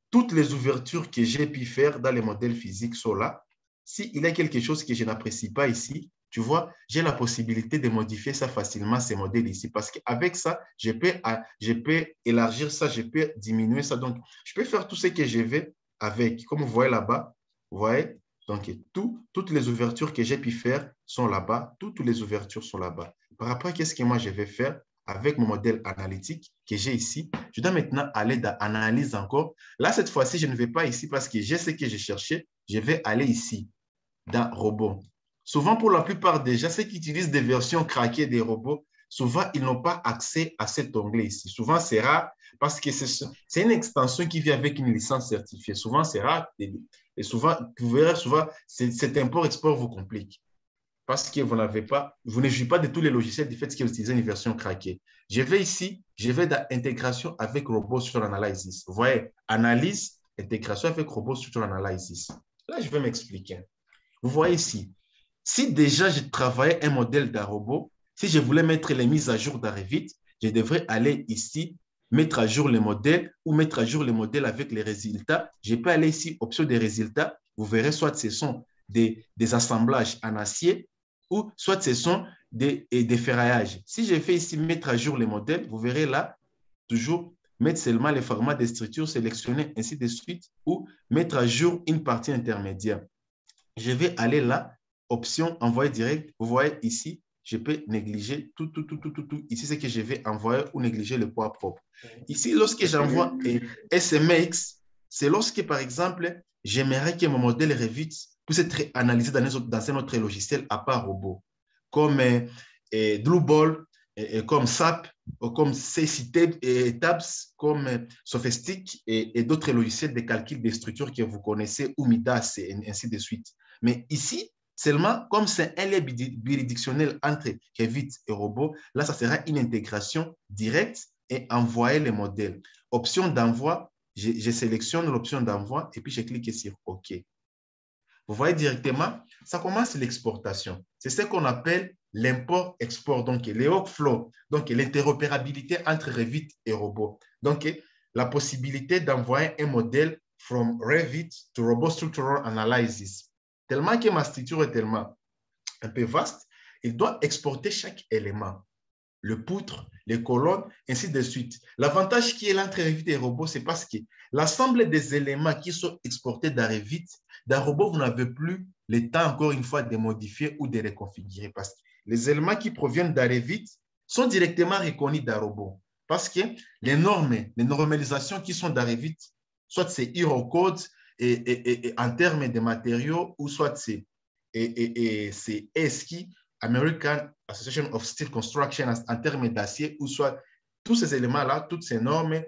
toutes les ouvertures que j'ai pu faire dans les modèles physiques sont là. S'il y a quelque chose que je n'apprécie pas ici, tu vois, j'ai la possibilité de modifier ça facilement, ces modèles ici, parce qu'avec ça, je peux élargir ça, je peux diminuer ça. Donc, je peux faire tout ce que je veux avec. Comme vous voyez là-bas, vous voyez, donc toutes les ouvertures que j'ai pu faire sont là-bas, toutes les ouvertures sont là-bas. Par rapport à qu'est-ce que moi je vais faire avec mon modèle analytique que j'ai ici, je dois maintenant aller dans Analyse encore. Là, cette fois-ci, je ne vais pas ici parce que j'ai ce que j'ai cherché. Je vais aller ici, dans Robot. Souvent, pour la plupart des gens, ceux qui utilisent des versions craquées des robots, souvent, ils n'ont pas accès à cet onglet ici. Souvent, c'est rare parce que c'est une extension qui vient avec une licence certifiée. Souvent, c'est rare. Et souvent, vous verrez, souvent, cet import-export vous complique parce que vous ne jouez pas de tous les logiciels du fait que vous utilisez une version craquée. Je vais ici, je vais dans Intégration avec Robot Structural Analysis. Vous voyez, Analyse, Intégration avec Robot Structural Analysis. Là, je vais m'expliquer. Vous voyez ici, si déjà je travaillais un modèle d'un robot, si je voulais mettre les mises à jour d'Arrevit, je devrais aller ici, mettre à jour les modèles ou mettre à jour les modèles avec les résultats. Je peux aller ici, option des résultats. Vous verrez, soit ce sont des assemblages en acier ou soit ce sont des ferraillages. Si je fais ici mettre à jour les modèles, vous verrez là, toujours mettre seulement les formats des structures sélectionnés, ainsi de suite, ou mettre à jour une partie intermédiaire. Je vais aller là, option envoyer direct. Vous voyez ici, je peux négliger tout. Ici, c'est que je vais envoyer ou négliger le poids propre. Ici, lorsque j'envoie SMX, c'est lorsque, par exemple, j'aimerais que mon modèle Revit puisse être analysé dans un autre logiciel à part robot, comme Blueball, comme SAP, comme Tabs, comme Sophistic et d'autres logiciels de calcul des structures que vous connaissez, ou Midas, et ainsi de suite. Mais ici, seulement, comme c'est un lien bidirectionnel entre Revit et robot, là, ça sera une intégration directe et envoyer les modèles. Option d'envoi, je sélectionne l'option d'envoi et puis je clique sur OK. Vous voyez directement, ça commence l'exportation. C'est ce qu'on appelle l'import-export, donc les workflows, donc l'interopérabilité entre Revit et robot. Donc, la possibilité d'envoyer un modèle from Revit to Robot Structural Analysis. Tellement que ma structure est tellement un peu vaste, il doit exporter chaque élément. Le poutre, les colonnes, ainsi de suite. L'avantage qui est là entre Revit et robot, c'est parce que l'ensemble des éléments qui sont exportés dans Revit, dans robot, vous n'avez plus le temps, encore une fois, de modifier ou de reconfigurer. Parce que les éléments qui proviennent dans Revit sont directement reconnus dans robot. Parce que les normalisations qui sont dans Revit, soit c'est Eurocode et en termes de matériaux, ou soit c'est ESCI, American Association of Steel Construction en termes d'acier, ou soit tous ces éléments-là, toutes ces normes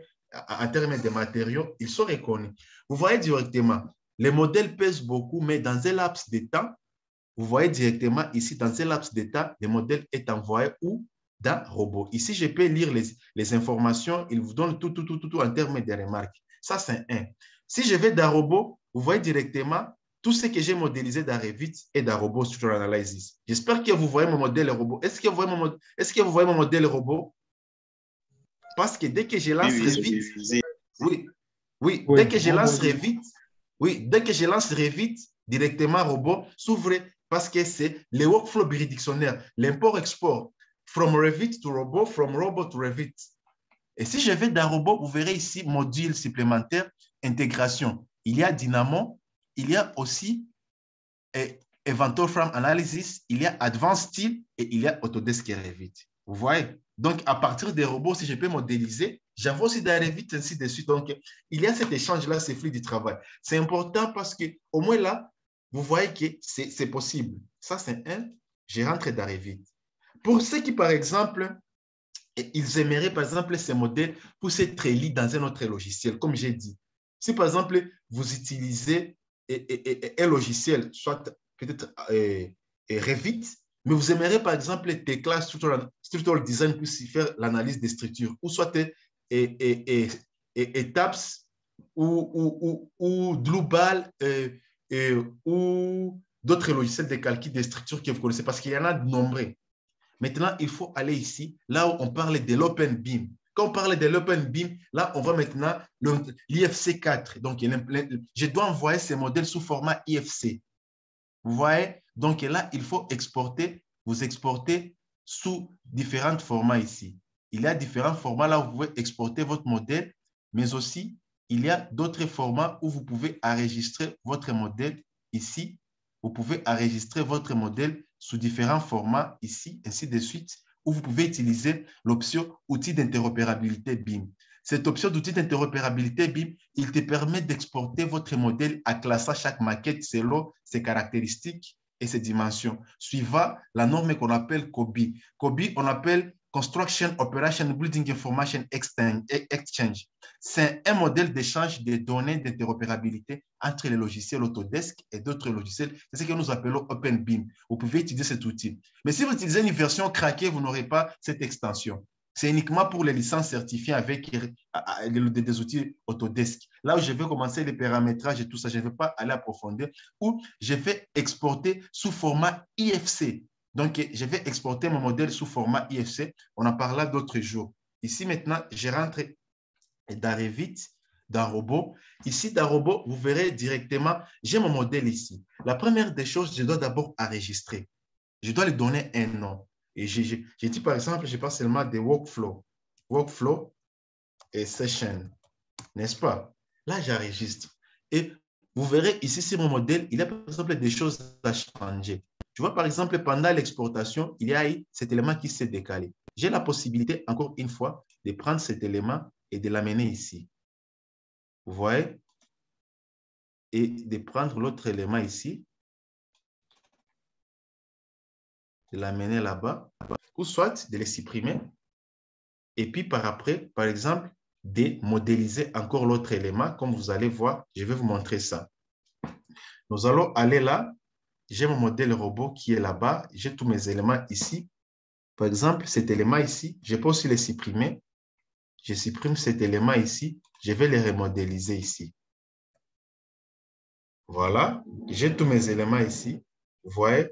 en termes de matériaux, ils sont reconnus. Vous voyez directement, les modèles pèsent beaucoup, mais dans un laps de temps, vous voyez directement ici, dans un laps de temps, le modèle est envoyé où? Dans robot. Ici, je peux lire les informations, il vous donne tout en termes de remarques. Ça, c'est un. Si je vais dans robot, vous voyez directement tout ce que j'ai modélisé dans Revit et dans Robot Structural Analysis. J'espère que vous voyez mon modèle robot. Est-ce que vous voyez mon modèle robot? Parce que dès que je lance Revit, oui, Oui, Oui, dès que je lance Revit, directement robot s'ouvre parce que c'est le workflow bidirectionnel, l'import-export, from Revit to robot, from robot to Revit. Et si je vais dans robot, vous verrez ici module supplémentaire, intégration. Il y a Dynamo, il y a aussi Inventor Frame Analysis, il y a Advanced Style et il y a Autodesk et Revit. Vous voyez? Donc, à partir des robots, si je peux modéliser, j'avais aussi des Revit, ainsi de suite. Donc, il y a cet échange-là, c'est fluide du travail. C'est important parce qu'au moins là, vous voyez que c'est possible. Ça, c'est un, je rentre dans Revit. Pour ceux qui, par exemple, ils aimeraient, par exemple, ces modèles pour se traiter dans un autre logiciel, comme j'ai dit. Si, par exemple, vous utilisez un logiciel, soit peut-être Revit, mais vous aimeriez, par exemple, Tecla Structural Design pour faire l'analyse des structures, ou soit TAPS ou Drupal ou d'autres logiciels de calcul des structures que vous connaissez, parce qu'il y en a de nombreux. Maintenant, il faut aller ici, là où on parle de l'Open Beam. Quand on parle de l'Open Beam, là, on voit maintenant l'IFC 4. Donc, je dois envoyer ces modèles sous format IFC. Vous voyez? Donc là, il faut exporter, vous exportez sous différents formats ici. Il y a différents formats là où vous pouvez exporter votre modèle, mais aussi, il y a d'autres formats où vous pouvez enregistrer votre modèle ici. Vous pouvez enregistrer votre modèle sous différents formats ici, ainsi de suite, où vous pouvez utiliser l'option outil d'interopérabilité BIM. Cette option d'outil d'interopérabilité BIM, il te permet d'exporter votre modèle à classer chaque maquette selon ses caractéristiques et ses dimensions, suivant la norme qu'on appelle COBI. COBI, on appelle Construction Operation Building Information Exchange. C'est un modèle d'échange de données d'interopérabilité entre les logiciels Autodesk et d'autres logiciels. C'est ce que nous appelons OpenBeam. Vous pouvez utiliser cet outil. Mais si vous utilisez une version craquée, vous n'aurez pas cette extension. C'est uniquement pour les licences certifiées avec des outils Autodesk. Là où je vais commencer les paramétrages et tout ça, je ne vais pas aller approfondir. Ou je vais exporter sous format IFC. Donc, je vais exporter mon modèle sous format IFC. On en parlera d'autres jours. Ici, maintenant, je rentre dans Revit, dans Robot. Ici, dans Robot, vous verrez directement, j'ai mon modèle ici. La première des choses, je dois d'abord enregistrer. Je dois lui donner un nom. Et j'ai dit, par exemple, je parle seulement des workflows. Workflow et session. N'est-ce pas? Là, j'enregistre. Et vous verrez ici, sur mon modèle, il y a par exemple des choses à changer. Tu vois, par exemple, pendant l'exportation, il y a cet élément qui s'est décalé. J'ai la possibilité, encore une fois, de prendre cet élément et de l'amener ici. Vous voyez? Et de prendre l'autre élément ici, de l'amener là-bas, ou soit de les supprimer. Et puis par après, par exemple, de modéliser encore l'autre élément. Comme vous allez voir, je vais vous montrer ça. Nous allons aller là. J'ai mon modèle robot qui est là-bas. J'ai tous mes éléments ici. Par exemple, cet élément ici, je peux aussi les supprimer. Je supprime cet élément ici. Je vais les remodéliser ici. Voilà. J'ai tous mes éléments ici. Vous voyez?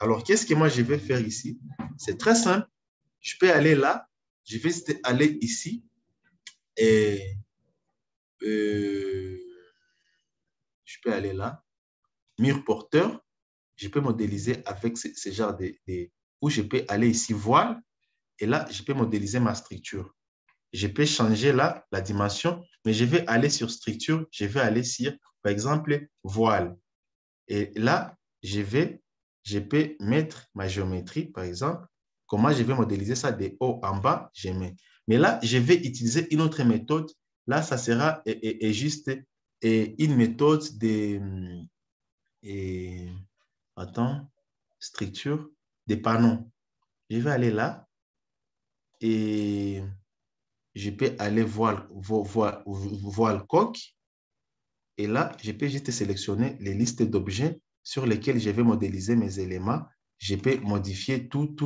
Alors, qu'est-ce que moi je vais faire ici? C'est très simple. Je peux aller là. Je vais aller ici. Et je peux aller là. Mur porteur. Je peux modéliser avec ce genre où je peux aller ici, voile. Et là, je peux modéliser ma structure. Je peux changer là la dimension, mais je vais aller sur structure. Je vais aller sur, par exemple, voile. Et là, je peux mettre ma géométrie, par exemple. Comment je vais modéliser ça de haut en bas, je mets. Mais là, je vais utiliser une autre méthode. Là, ça sera juste une méthode de... attends, structure des panneaux. Je vais aller là et je peux aller voile coque. Et là, je peux juste sélectionner les listes d'objets sur lesquels je vais modéliser mes éléments. Je peux modifier tout.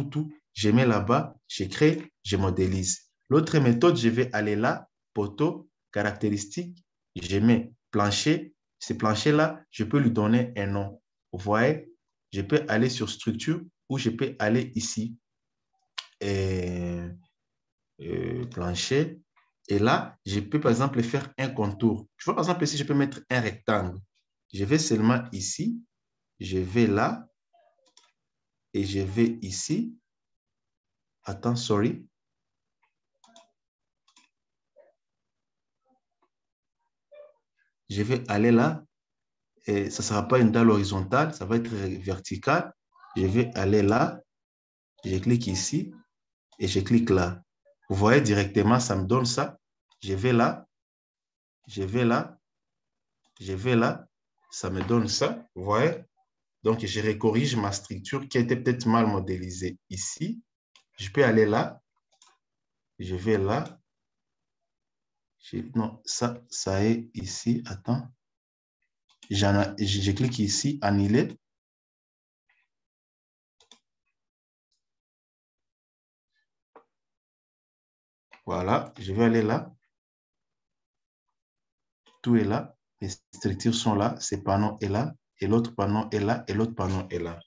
Je mets là-bas, je crée, je modélise. L'autre méthode, je vais aller là, poteau, caractéristiques, je mets plancher. Ce plancher-là, je peux lui donner un nom. Vous voyez, je peux aller sur structure ou je peux aller ici. Plancher. Et là, je peux par exemple faire un contour. Je vois par exemple ici, je peux mettre un rectangle. Je vais seulement ici, je vais là, et je vais ici. Attends, sorry. Je vais aller là, et ça ne sera pas une dalle horizontale, ça va être vertical. Je vais aller là, je clique ici, et je clique là. Vous voyez directement, ça me donne ça. Je vais là, je vais là, je vais là, ça me donne ça. Vous voyez? Donc, je recorrige ma structure qui était peut-être mal modélisée ici. Je peux aller là, je vais là. Non, ça est ici. Attends. Je clique ici, annuler. Voilà, je vais aller là. Tout est là. Les structures sont là. Ce panneau est là. Et l'autre panneau est là. Et l'autre panneau est là.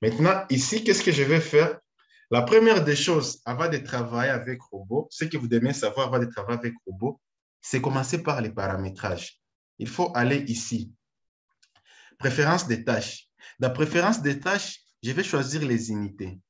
Maintenant, ici, qu'est-ce que je vais faire? La première des choses, avant de travailler avec robot, ce que vous devez savoir avant de travailler avec robot, c'est commencer par les paramétrages. Il faut aller ici. Préférence des tâches. Dans préférence des tâches, je vais choisir les unités.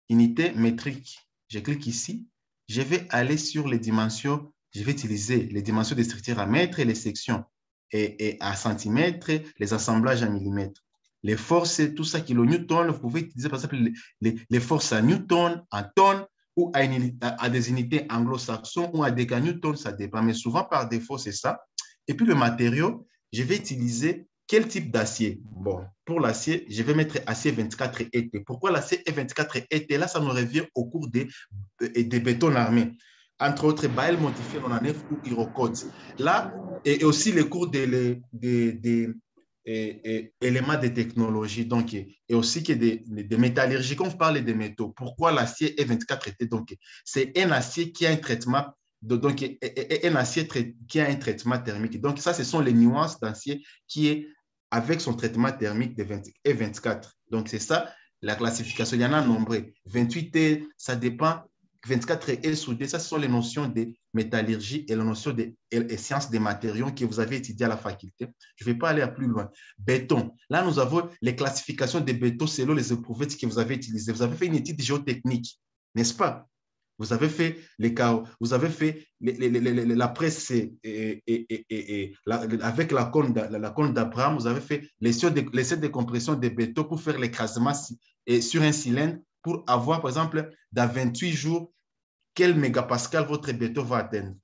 Unité métrique. Je clique ici. Je vais aller sur les dimensions. Je vais utiliser les dimensions des structures à mètres et les sections et à centimètres, les assemblages en millimètres. Les forces, tout ça, kilonewton, vous pouvez utiliser par exemple les forces à newton, en tonnes ou à des unités anglo-saxons ou à décanewton, ça dépend. Mais souvent, par défaut, c'est ça. Et puis, le matériau, je vais utiliser quel type d'acier? Bon, pour l'acier, je vais mettre acier 24 ET. Pourquoi l'acier 24 ET? Là, ça nous revient au cours des bétons armés. Entre autres, Bael modifié 99 ou Hirocode. Là, et aussi les cours des éléments de technologie, donc, et aussi que des métallurgies, quand on parle des métaux. Pourquoi l'acier est 24 ET? Donc, c'est un acier qui a un traitement donc, un acier qui a un traitement thermique. Donc, ça, ce sont les nuances d'acier qui est avec son traitement thermique de 20 et 24. Donc, c'est ça, la classification. Il y en a nombreux. 28 et ça dépend. 24 et soudé, ça, ce sont les notions de métallurgie et les notions de sciences des matériaux que vous avez étudiées à la faculté. Je ne vais pas aller plus loin. Béton. Là, nous avons les classifications des bétons selon les éprouvettes que vous avez utilisées. Vous avez fait une étude géotechnique, n'est-ce pas? Vous avez fait les chaos, vous avez fait la presse avec la cône d'Abraham, vous avez fait les sets de compression des bétons pour faire l'écrasement sur un cylindre pour avoir, par exemple, dans 28 jours, quel mégapascal votre béton va atteindre.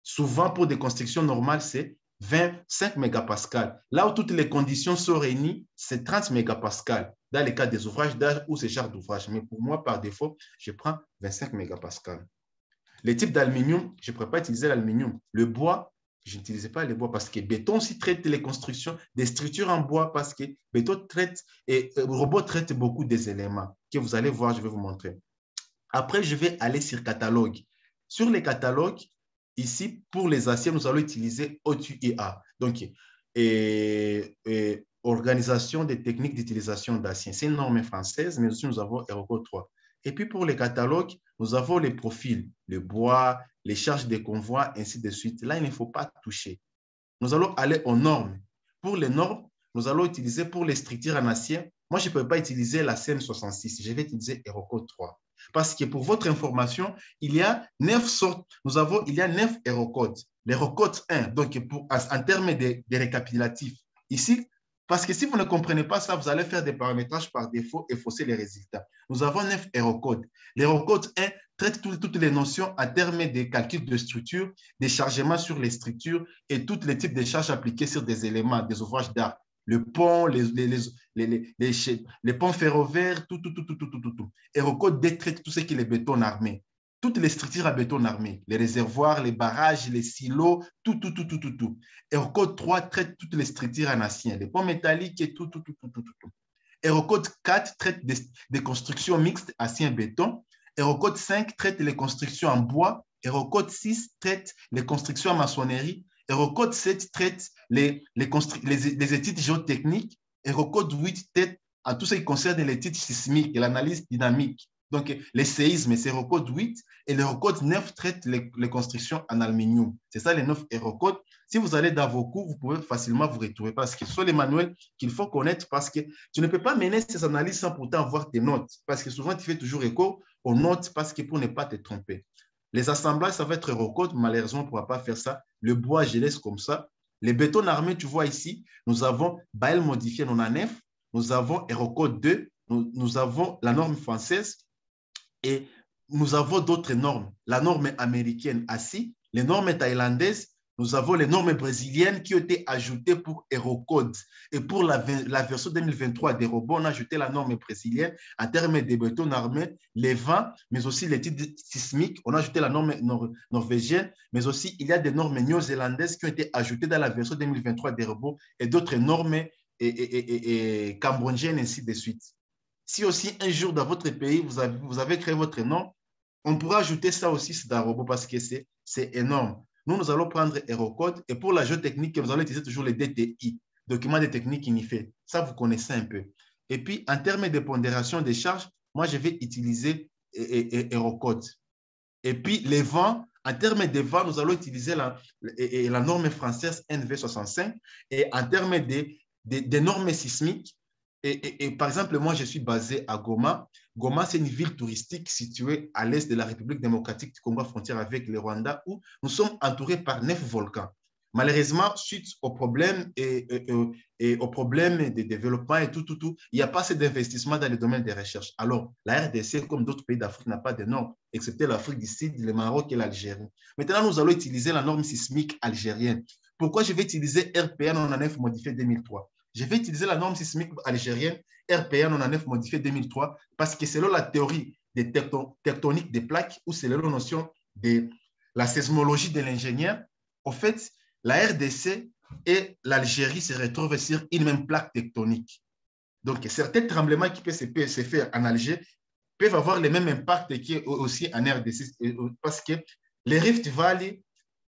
Souvent, pour des constructions normales, c'est 25 mégapascales. Là où toutes les conditions sont réunies, c'est 30 mégapascales dans le cas des ouvrages d'âge ou ces genres d'ouvrages. Mais pour moi, par défaut, je prends 25 mégapascales. Les types d'aluminium, je ne pourrais pas utiliser l'aluminium. Le bois, je n'utilisais pas le bois parce que béton aussi traite les constructions des structures en bois parce que béton traite et robot traite beaucoup des éléments que vous allez voir, je vais vous montrer. Après, je vais aller sur catalogue. Sur les catalogues, ici, pour les aciers, nous allons utiliser OTUIA. Donc, Organisation des techniques d'utilisation d'acier. C'est une norme française, mais aussi nous avons Eurocode 3. Et puis, pour les catalogues, nous avons les profils, le bois, les charges de convoi, ainsi de suite. Là, il ne faut pas toucher. Nous allons aller aux normes. Pour les normes, nous allons utiliser pour les structures en acier. Moi, je ne peux pas utiliser la CN66. Je vais utiliser Eurocode 3. Parce que pour votre information, il y a 9 sortes. Il y a 9 Eurocodes. L'Eurocode 1, donc en termes de récapitulatif. Ici, parce que si vous ne comprenez pas ça, vous allez faire des paramétrages par défaut et fausser les résultats. Nous avons 9 Eurocodes. L'Eurocode 1 traite toutes les notions en termes de calcul de structure, des chargements sur les structures et tous les types de charges appliquées sur des éléments, des ouvrages d'art. Le pont, les ponts ferroviaires, tout. Eurocode 2 traite tout ce qui est les bétons armés. Toutes les structures à béton armé, les réservoirs, les barrages, les silos, tout. Eurocode 3 traite toutes les structures en acier, les ponts métalliques et tout. Eurocode 4 traite des constructions mixtes acier-béton. Eurocode 5 traite les constructions en bois. Eurocode 6 traite les constructions en maçonnerie. Eurocode 7 traite les études géotechniques. Eurocode 8 traite en tout ce qui concerne l'étude sismique et l'analyse dynamique. Donc, les séismes, c'est Eurocode 8 et l'Eurocode 9 traite les constructions en aluminium. C'est ça les 9 Eurocodes. Si vous allez dans vos cours, vous pouvez facilement vous retrouver parce que ce sont les manuels qu'il faut connaître parce que tu ne peux pas mener ces analyses sans pourtant avoir tes notes parce que souvent, tu fais toujours écho aux notes parce que pour ne pas te tromper. Les assemblages, ça va être Eurocode. Malheureusement, on ne pourra pas faire ça. Le bois, je laisse comme ça. Les bétons armés, tu vois ici, nous avons Baël modifié 99, nous avons Eurocode 2, nous avons la norme française et nous avons d'autres normes. La norme américaine ASSI, les normes thaïlandaises, nous avons les normes brésiliennes qui ont été ajoutées pour Eurocode. Et pour la version 2023 des robots, on a ajouté la norme brésilienne en termes de béton armé, les vents, mais aussi les titres sismiques. On a ajouté la norme norvégienne, mais aussi il y a des normes néo-zélandaises qui ont été ajoutées dans la version 2023 des robots et d'autres normes cambodgiennes, ainsi de suite. Si aussi un jour dans votre pays, vous avez créé votre nom, on pourra ajouter ça aussi dans le robot parce que c'est énorme. Nous allons prendre Eurocode et pour la géotechnique, nous allons utiliser toujours les DTI, documents de technique unifiés. Ça, vous connaissez un peu. Et puis, en termes de pondération des charges, moi, je vais utiliser Eurocode. Et puis, les vents, en termes de vents, nous allons utiliser la norme française NV65 et en termes de normes sismiques, et par exemple, moi, je suis basé à Goma. Goma, c'est une ville touristique située à l'est de la République démocratique du Congo, frontière avec le Rwanda, où nous sommes entourés par 9 volcans. Malheureusement, suite aux problèmes et aux problèmes de développement et tout, il n'y a pas assez d'investissement dans le domaine des recherches. Alors, la RDC, comme d'autres pays d'Afrique, n'a pas de normes, excepté l'Afrique du Sud, le Maroc et l'Algérie. Maintenant, nous allons utiliser la norme sismique algérienne. Pourquoi je vais utiliser RPA 99 modifié 2003? Je vais utiliser la norme sismique algérienne RPA 99 modifié 2003 parce que selon la théorie des tectoniques des plaques ou selon la notion de la sismologie de l'ingénieur, en fait, la RDC et l'Algérie se retrouvent sur une même plaque tectonique. Donc, certains tremblements qui peuvent se faire en Algérie peuvent avoir le même impact aussi en RDC parce que les Rift Valley,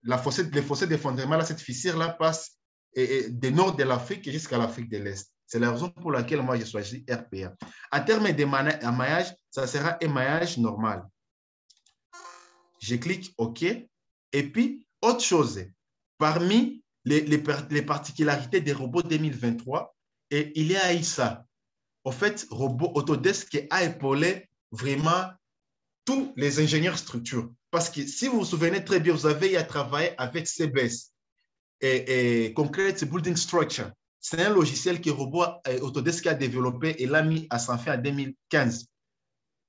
les fossés d'effondrement, cette fissure-là passe du nord de l'Afrique jusqu'à l'Afrique de l'Est. C'est la raison pour laquelle moi, j'ai choisi RPA. En termes d'émaillage, ça sera émaillage normal. Je clique OK. Et puis, autre chose, parmi les particularités des robots 2023, et il y a ISA. En fait, robot Autodesk qui a épaulé vraiment tous les ingénieurs structure. Parce que si vous vous souvenez très bien, vous avez à travailler avec CBS. Concrete Building Structure. C'est un logiciel que robot Autodesk a développé et l'a mis à s'en faire en 2015.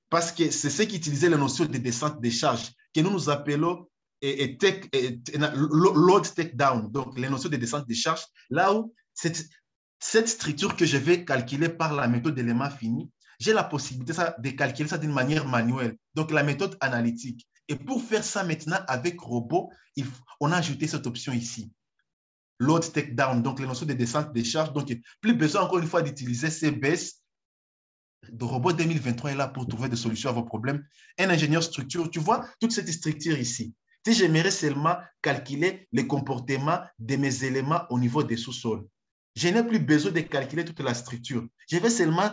Parce que c'est ce qui utilisait la notion de descente des charges, que nous appelons load take down, donc les notions de descente des charges, là où cette structure que je vais calculer par la méthode d'éléments finis, j'ai la possibilité de calculer ça d'une manière manuelle, donc la méthode analytique. Et pour faire ça maintenant avec robot, on a ajouté cette option ici. Load take down, donc les notions de descente des charges. Donc, plus besoin encore une fois d'utiliser CBS. Le robot 2023 est là pour trouver des solutions à vos problèmes. Un ingénieur structure, tu vois toute cette structure ici. Si j'aimerais seulement calculer les comportements de mes éléments au niveau des sous-sols, je n'ai plus besoin de calculer toute la structure. Je vais seulement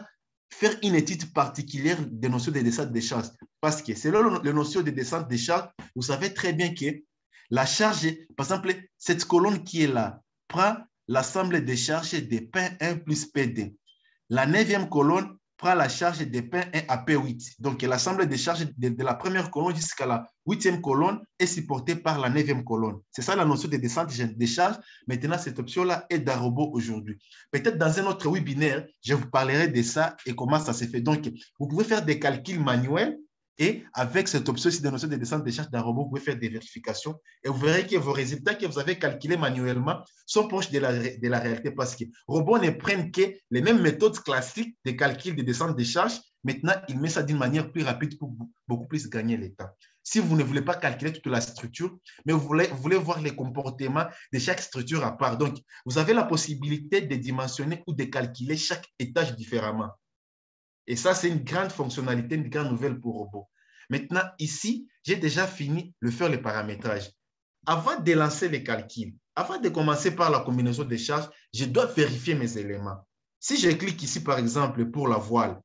faire une étude particulière des notions de descente des charges. Parce que selon les notions de descente des charges, vous savez très bien que la charge, par exemple, cette colonne qui est là, prend l'ensemble des charges de P1 plus PD. La 9e colonne prend la charge de P1 à P8. Donc, l'ensemble des charges de la première colonne jusqu'à la 8e colonne est supporté par la 9e colonne. C'est ça la notion de descente des charges. Maintenant, cette option-là est d'un robot aujourd'hui. Peut-être dans un autre webinaire, je vous parlerai de ça et comment ça se fait. Donc, vous pouvez faire des calculs manuels. Et avec cette option-ci de notion de descente des charges d'un robot, vous pouvez faire des vérifications et vous verrez que vos résultats que vous avez calculés manuellement sont proches de la réalité parce que les robots ne prennent que les mêmes méthodes classiques de calcul de descente des charges. Maintenant, ils mettent ça d'une manière plus rapide pour beaucoup plus gagner le temps. Si vous ne voulez pas calculer toute la structure, mais vous voulez voir les comportements de chaque structure à part, donc vous avez la possibilité de dimensionner ou de calculer chaque étage différemment. Et ça, c'est une grande fonctionnalité, une grande nouvelle pour robot. Maintenant, ici, j'ai déjà fini de faire le paramétrage. Avant de lancer les calculs, avant de commencer par la combinaison des charges, je dois vérifier mes éléments. Si je clique ici, par exemple, pour la voile,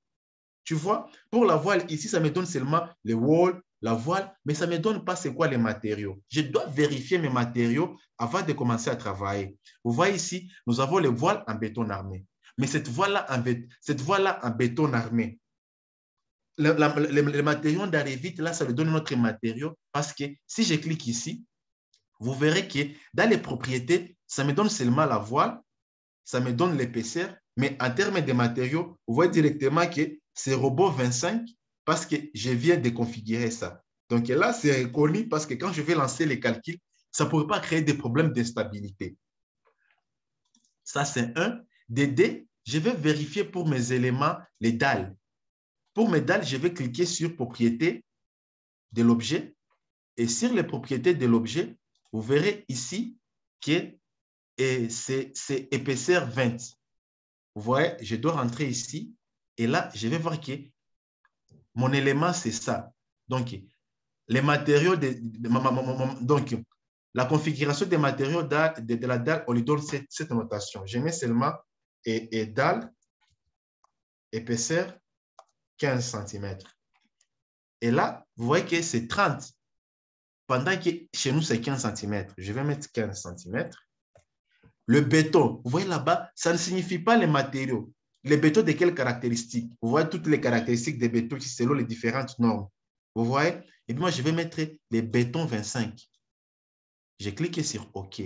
Tu vois, pour la voile, ici, ça me donne seulement les walls, la voile, mais ça ne me donne pas c'est quoi les matériaux. Je dois vérifier mes matériaux avant de commencer à travailler. Vous voyez ici, nous avons les voiles en béton armé. Mais cette voile-là en béton armé, les matériaux d'Arrivit, là, ça lui donne notre matériau parce que si je clique ici, vous verrez que dans les propriétés, ça me donne seulement la voile, ça me donne l'épaisseur, mais en termes de matériaux, vous voyez directement que c'est robot 25 parce que je viens de configurer ça. Donc là, c'est reconnu parce que quand je vais lancer les calculs, ça ne pourrait pas créer des problèmes d'instabilité. Ça, c'est un. D, je vais vérifier pour mes éléments les dalles. Pour mes dalles, je vais cliquer sur propriété de l'objet. Et sur les propriétés de l'objet, vous verrez ici que c'est épaisseur 20. Vous voyez, je dois rentrer ici. Et là, je vais voir que mon élément, c'est ça. Donc, les matériaux, donc, la configuration des matériaux de la dalle, on lui donne cette notation. Je mets seulement et dalle, épaisseur 15 cm. Et là, vous voyez que c'est 30. Pendant que chez nous, c'est 15 cm. Je vais mettre 15 cm. Le béton, vous voyez là-bas, ça ne signifie pas les matériaux. Les bétons de quelles caractéristiques? Vous voyez toutes les caractéristiques des bétons selon les différentes normes. Vous voyez? Et puis moi, je vais mettre les bétons 25. J'ai cliqué sur OK.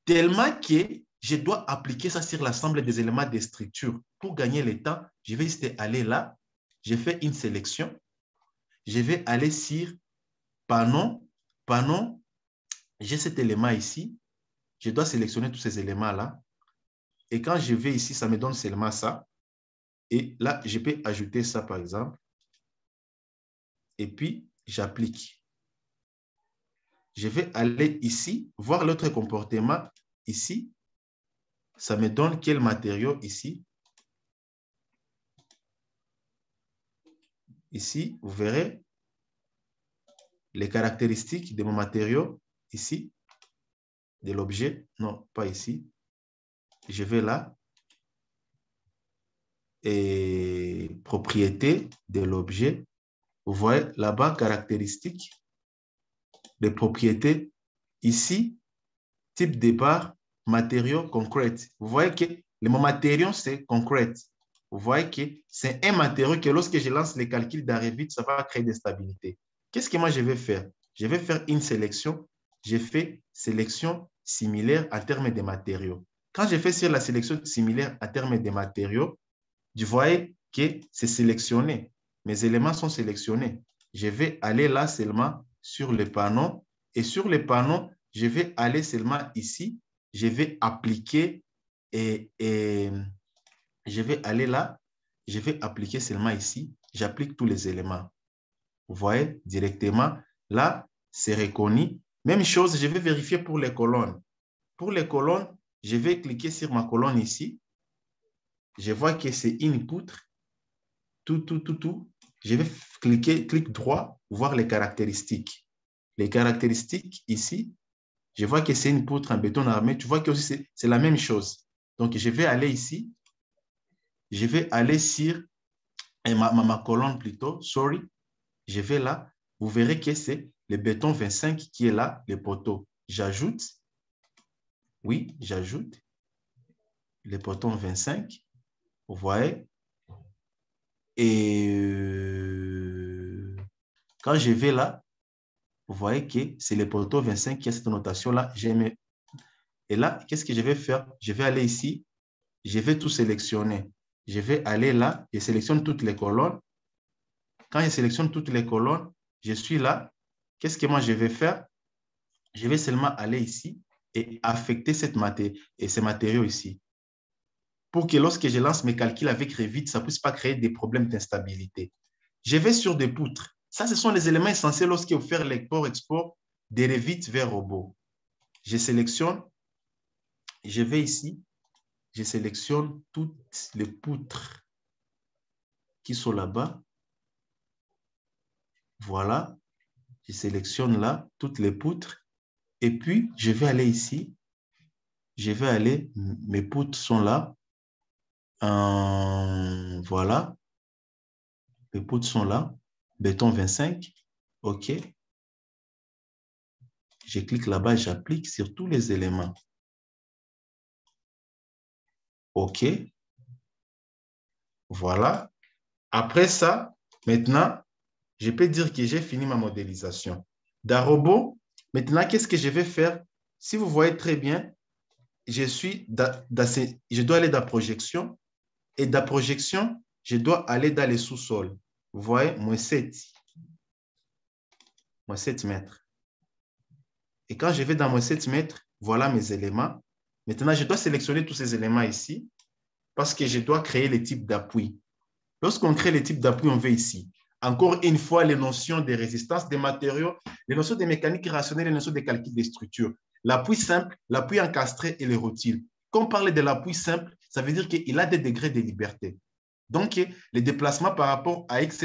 Tellement que je dois appliquer ça sur l'ensemble des éléments de structure. Pour gagner le temps, je vais juste aller là. Je fais une sélection. Je vais aller sur panneau. Panneau, j'ai cet élément ici. Je dois sélectionner tous ces éléments-là. Et quand je vais ici, ça me donne seulement ça. Et là, je peux ajouter ça, par exemple. Et puis, j'applique. Je vais aller ici, voir l'autre comportement ici. Ça me donne quel matériau ici. Ici, vous verrez les caractéristiques de mon matériau ici, de l'objet. Non, pas ici. Je vais là. Et propriété de l'objet. Vous voyez là-bas, caractéristiques des propriétés. Ici, type de barre, matériaux concrète. Vous voyez que le mot matériau, c'est concrète. Vous voyez que c'est un matériau que lorsque je lance les calculs d'Arrivit, ça va créer des stabilités. Qu'est-ce que moi je vais faire? Je vais faire une sélection. Je fais sélection similaire en termes de matériaux. Quand je fais sur la sélection similaire en termes de matériaux, vous voyez que c'est sélectionné. Mes éléments sont sélectionnés. Je vais aller là seulement sur le panneau. Et sur le panneau, je vais aller seulement ici. Je vais appliquer et je vais aller là. Je vais appliquer seulement ici. J'applique tous les éléments. Vous voyez directement. Là, c'est reconnu. Même chose, je vais vérifier pour les colonnes. Pour les colonnes, je vais cliquer sur ma colonne ici. Je vois que c'est une poutre. Tout. Je vais clic droit, voir les caractéristiques. Les caractéristiques ici, je vois que c'est une poutre en béton armé. Tu vois que c'est la même chose. Donc, je vais aller ici. Je vais aller sur ma colonne plutôt. Sorry. Je vais là. Vous verrez que c'est le béton 25 qui est là, le poteau. J'ajoute. Oui, j'ajoute le poteau 25. Vous voyez? Et quand je vais là, vous voyez que c'est le poteau 25 qui a cette notation-là. Et là, qu'est-ce que je vais faire? Je vais aller ici. Je vais tout sélectionner. Je vais aller là. Je sélectionne toutes les colonnes. Quand je sélectionne toutes les colonnes, je suis là. Qu'est-ce que moi je vais faire? Je vais seulement aller ici et affecter ces matériaux ici. Pour que lorsque je lance mes calculs avec Revit, ça ne puisse pas créer des problèmes d'instabilité. Je vais sur des poutres. Ça, ce sont les éléments essentiels lorsque vous faites l'export-export de Revit vers robot. Je sélectionne, je vais ici, je sélectionne toutes les poutres qui sont là-bas. Voilà, je sélectionne là toutes les poutres. Et puis, je vais aller ici. Je vais aller, mes poutres sont là. Voilà. Les poutres sont là. Béton 25. OK. Je clique là-bas et j'applique sur tous les éléments. OK. Voilà. Après ça, maintenant, je peux dire que j'ai fini ma modélisation. D'Arobo, maintenant, qu'est-ce que je vais faire? Si vous voyez très bien, je dois aller dans la projection. Et dans la projection, je dois aller dans les sous-sols. Vous voyez, -7. -7 mètres. Et quand je vais dans -7 mètres, voilà mes éléments. Maintenant, je dois sélectionner tous ces éléments ici parce que je dois créer les types d'appui. Lorsqu'on crée les types d'appui, on veut ici. Encore une fois, les notions de résistance des matériaux, les notions de mécanique rationnelle, les notions de calcul des structures. L'appui simple, l'appui encastré et le rotile. Quand on parle de l'appui simple, ça veut dire qu'il a des degrés de liberté. Donc, les déplacements par rapport à x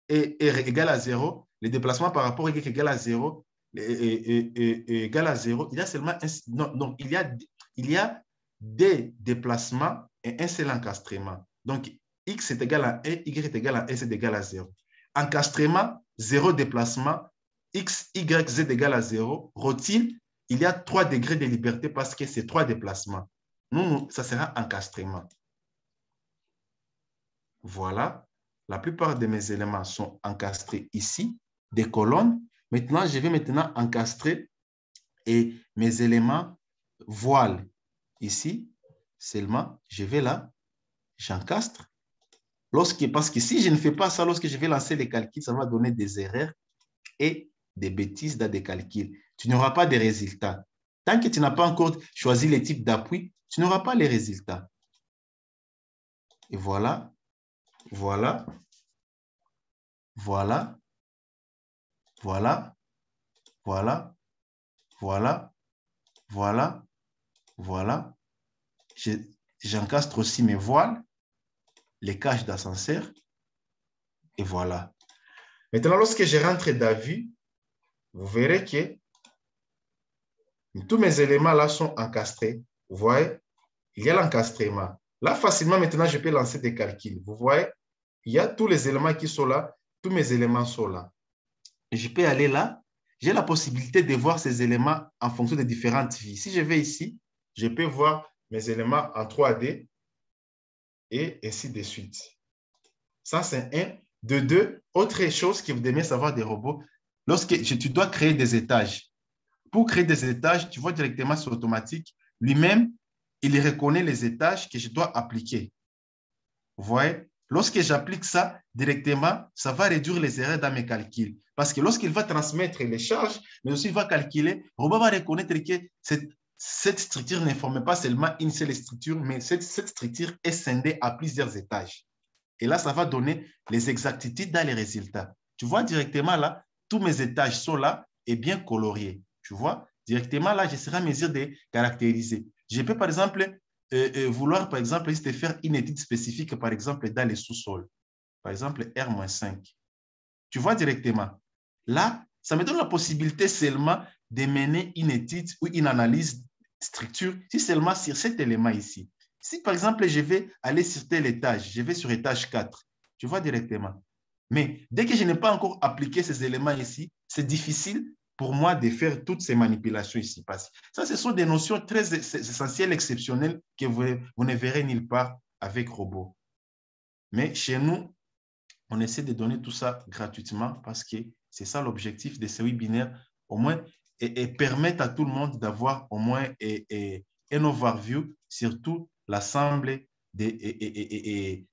est égal à 0, les déplacements par rapport à y est égal à 0, égal à 0, il y a seulement non, il y a des déplacements et un seul encastrement. Donc, x est égal à 1, y est égal à 1, z est égal à 0. Encastrement, 0 déplacement, x, y, z est égal à 0. Rotile, il y a 3 degrés de liberté parce que c'est 3 déplacements. Nous, ça sera encastrement. Voilà. La plupart de mes éléments sont encastrés ici, des colonnes. Maintenant, je vais maintenant encastrer et mes éléments voiles. Ici, seulement, je vais là, j'encastre. Parce que si je ne fais pas ça, lorsque je vais lancer les calculs, ça va donner des erreurs et des bêtises dans des calculs. Tu n'auras pas de résultats. Tant que tu n'as pas encore choisi les types d'appui, tu n'auras pas les résultats. Et voilà, voilà, voilà, voilà, voilà, voilà, voilà, voilà. J'encastre aussi mes voiles, les cages d'ascenseur, et voilà. Maintenant, lorsque je rentre dans vue, vous verrez que tous mes éléments là sont encastrés. Vous voyez, il y a l'encastrement. Là, facilement, maintenant, je peux lancer des calculs. Vous voyez, il y a tous les éléments qui sont là, tous mes éléments sont là. Et je peux aller là. J'ai la possibilité de voir ces éléments en fonction de différentes vies. Si je vais ici, je peux voir mes éléments en 3D et ainsi de suite. Ça, c'est un. De deux, autre chose que vous devez savoir des robots, tu dois créer des étages. Pour créer des étages, tu vois directement sur automatique. Lui-même, il reconnaît les étages que je dois appliquer. Vous voyez? Lorsque j'applique ça directement, ça va réduire les erreurs dans mes calculs. Parce que lorsqu'il va transmettre les charges, mais aussi il va calculer, le robot va reconnaître que cette structure ne forme pas seulement une seule structure, mais cette structure est scindée à plusieurs étages. Et là, ça va donner les exactitudes dans les résultats. Tu vois directement là, tous mes étages sont là et bien coloriés. Tu vois, directement là, je serai en mesure de caractériser. Je peux, par exemple, vouloir, par exemple, essayer de faire une étude spécifique, par exemple, dans les sous-sols. Par exemple, R-5. Tu vois directement. Là, ça me donne la possibilité seulement de mener une étude ou une analyse structure, si seulement sur cet élément ici. Si, par exemple, je vais aller sur tel étage, je vais sur étage 4, tu vois directement. Mais dès que je n'ai pas encore appliqué ces éléments ici, c'est difficile pour moi de faire toutes ces manipulations ici. Parce que ça, ce sont des notions très essentielles, exceptionnelles que vous ne verrez nulle part avec robot. Mais chez nous, on essaie de donner tout ça gratuitement parce que c'est ça l'objectif de ce webinaire, au moins, et permettre à tout le monde d'avoir au moins un overview sur tout l'ensemble de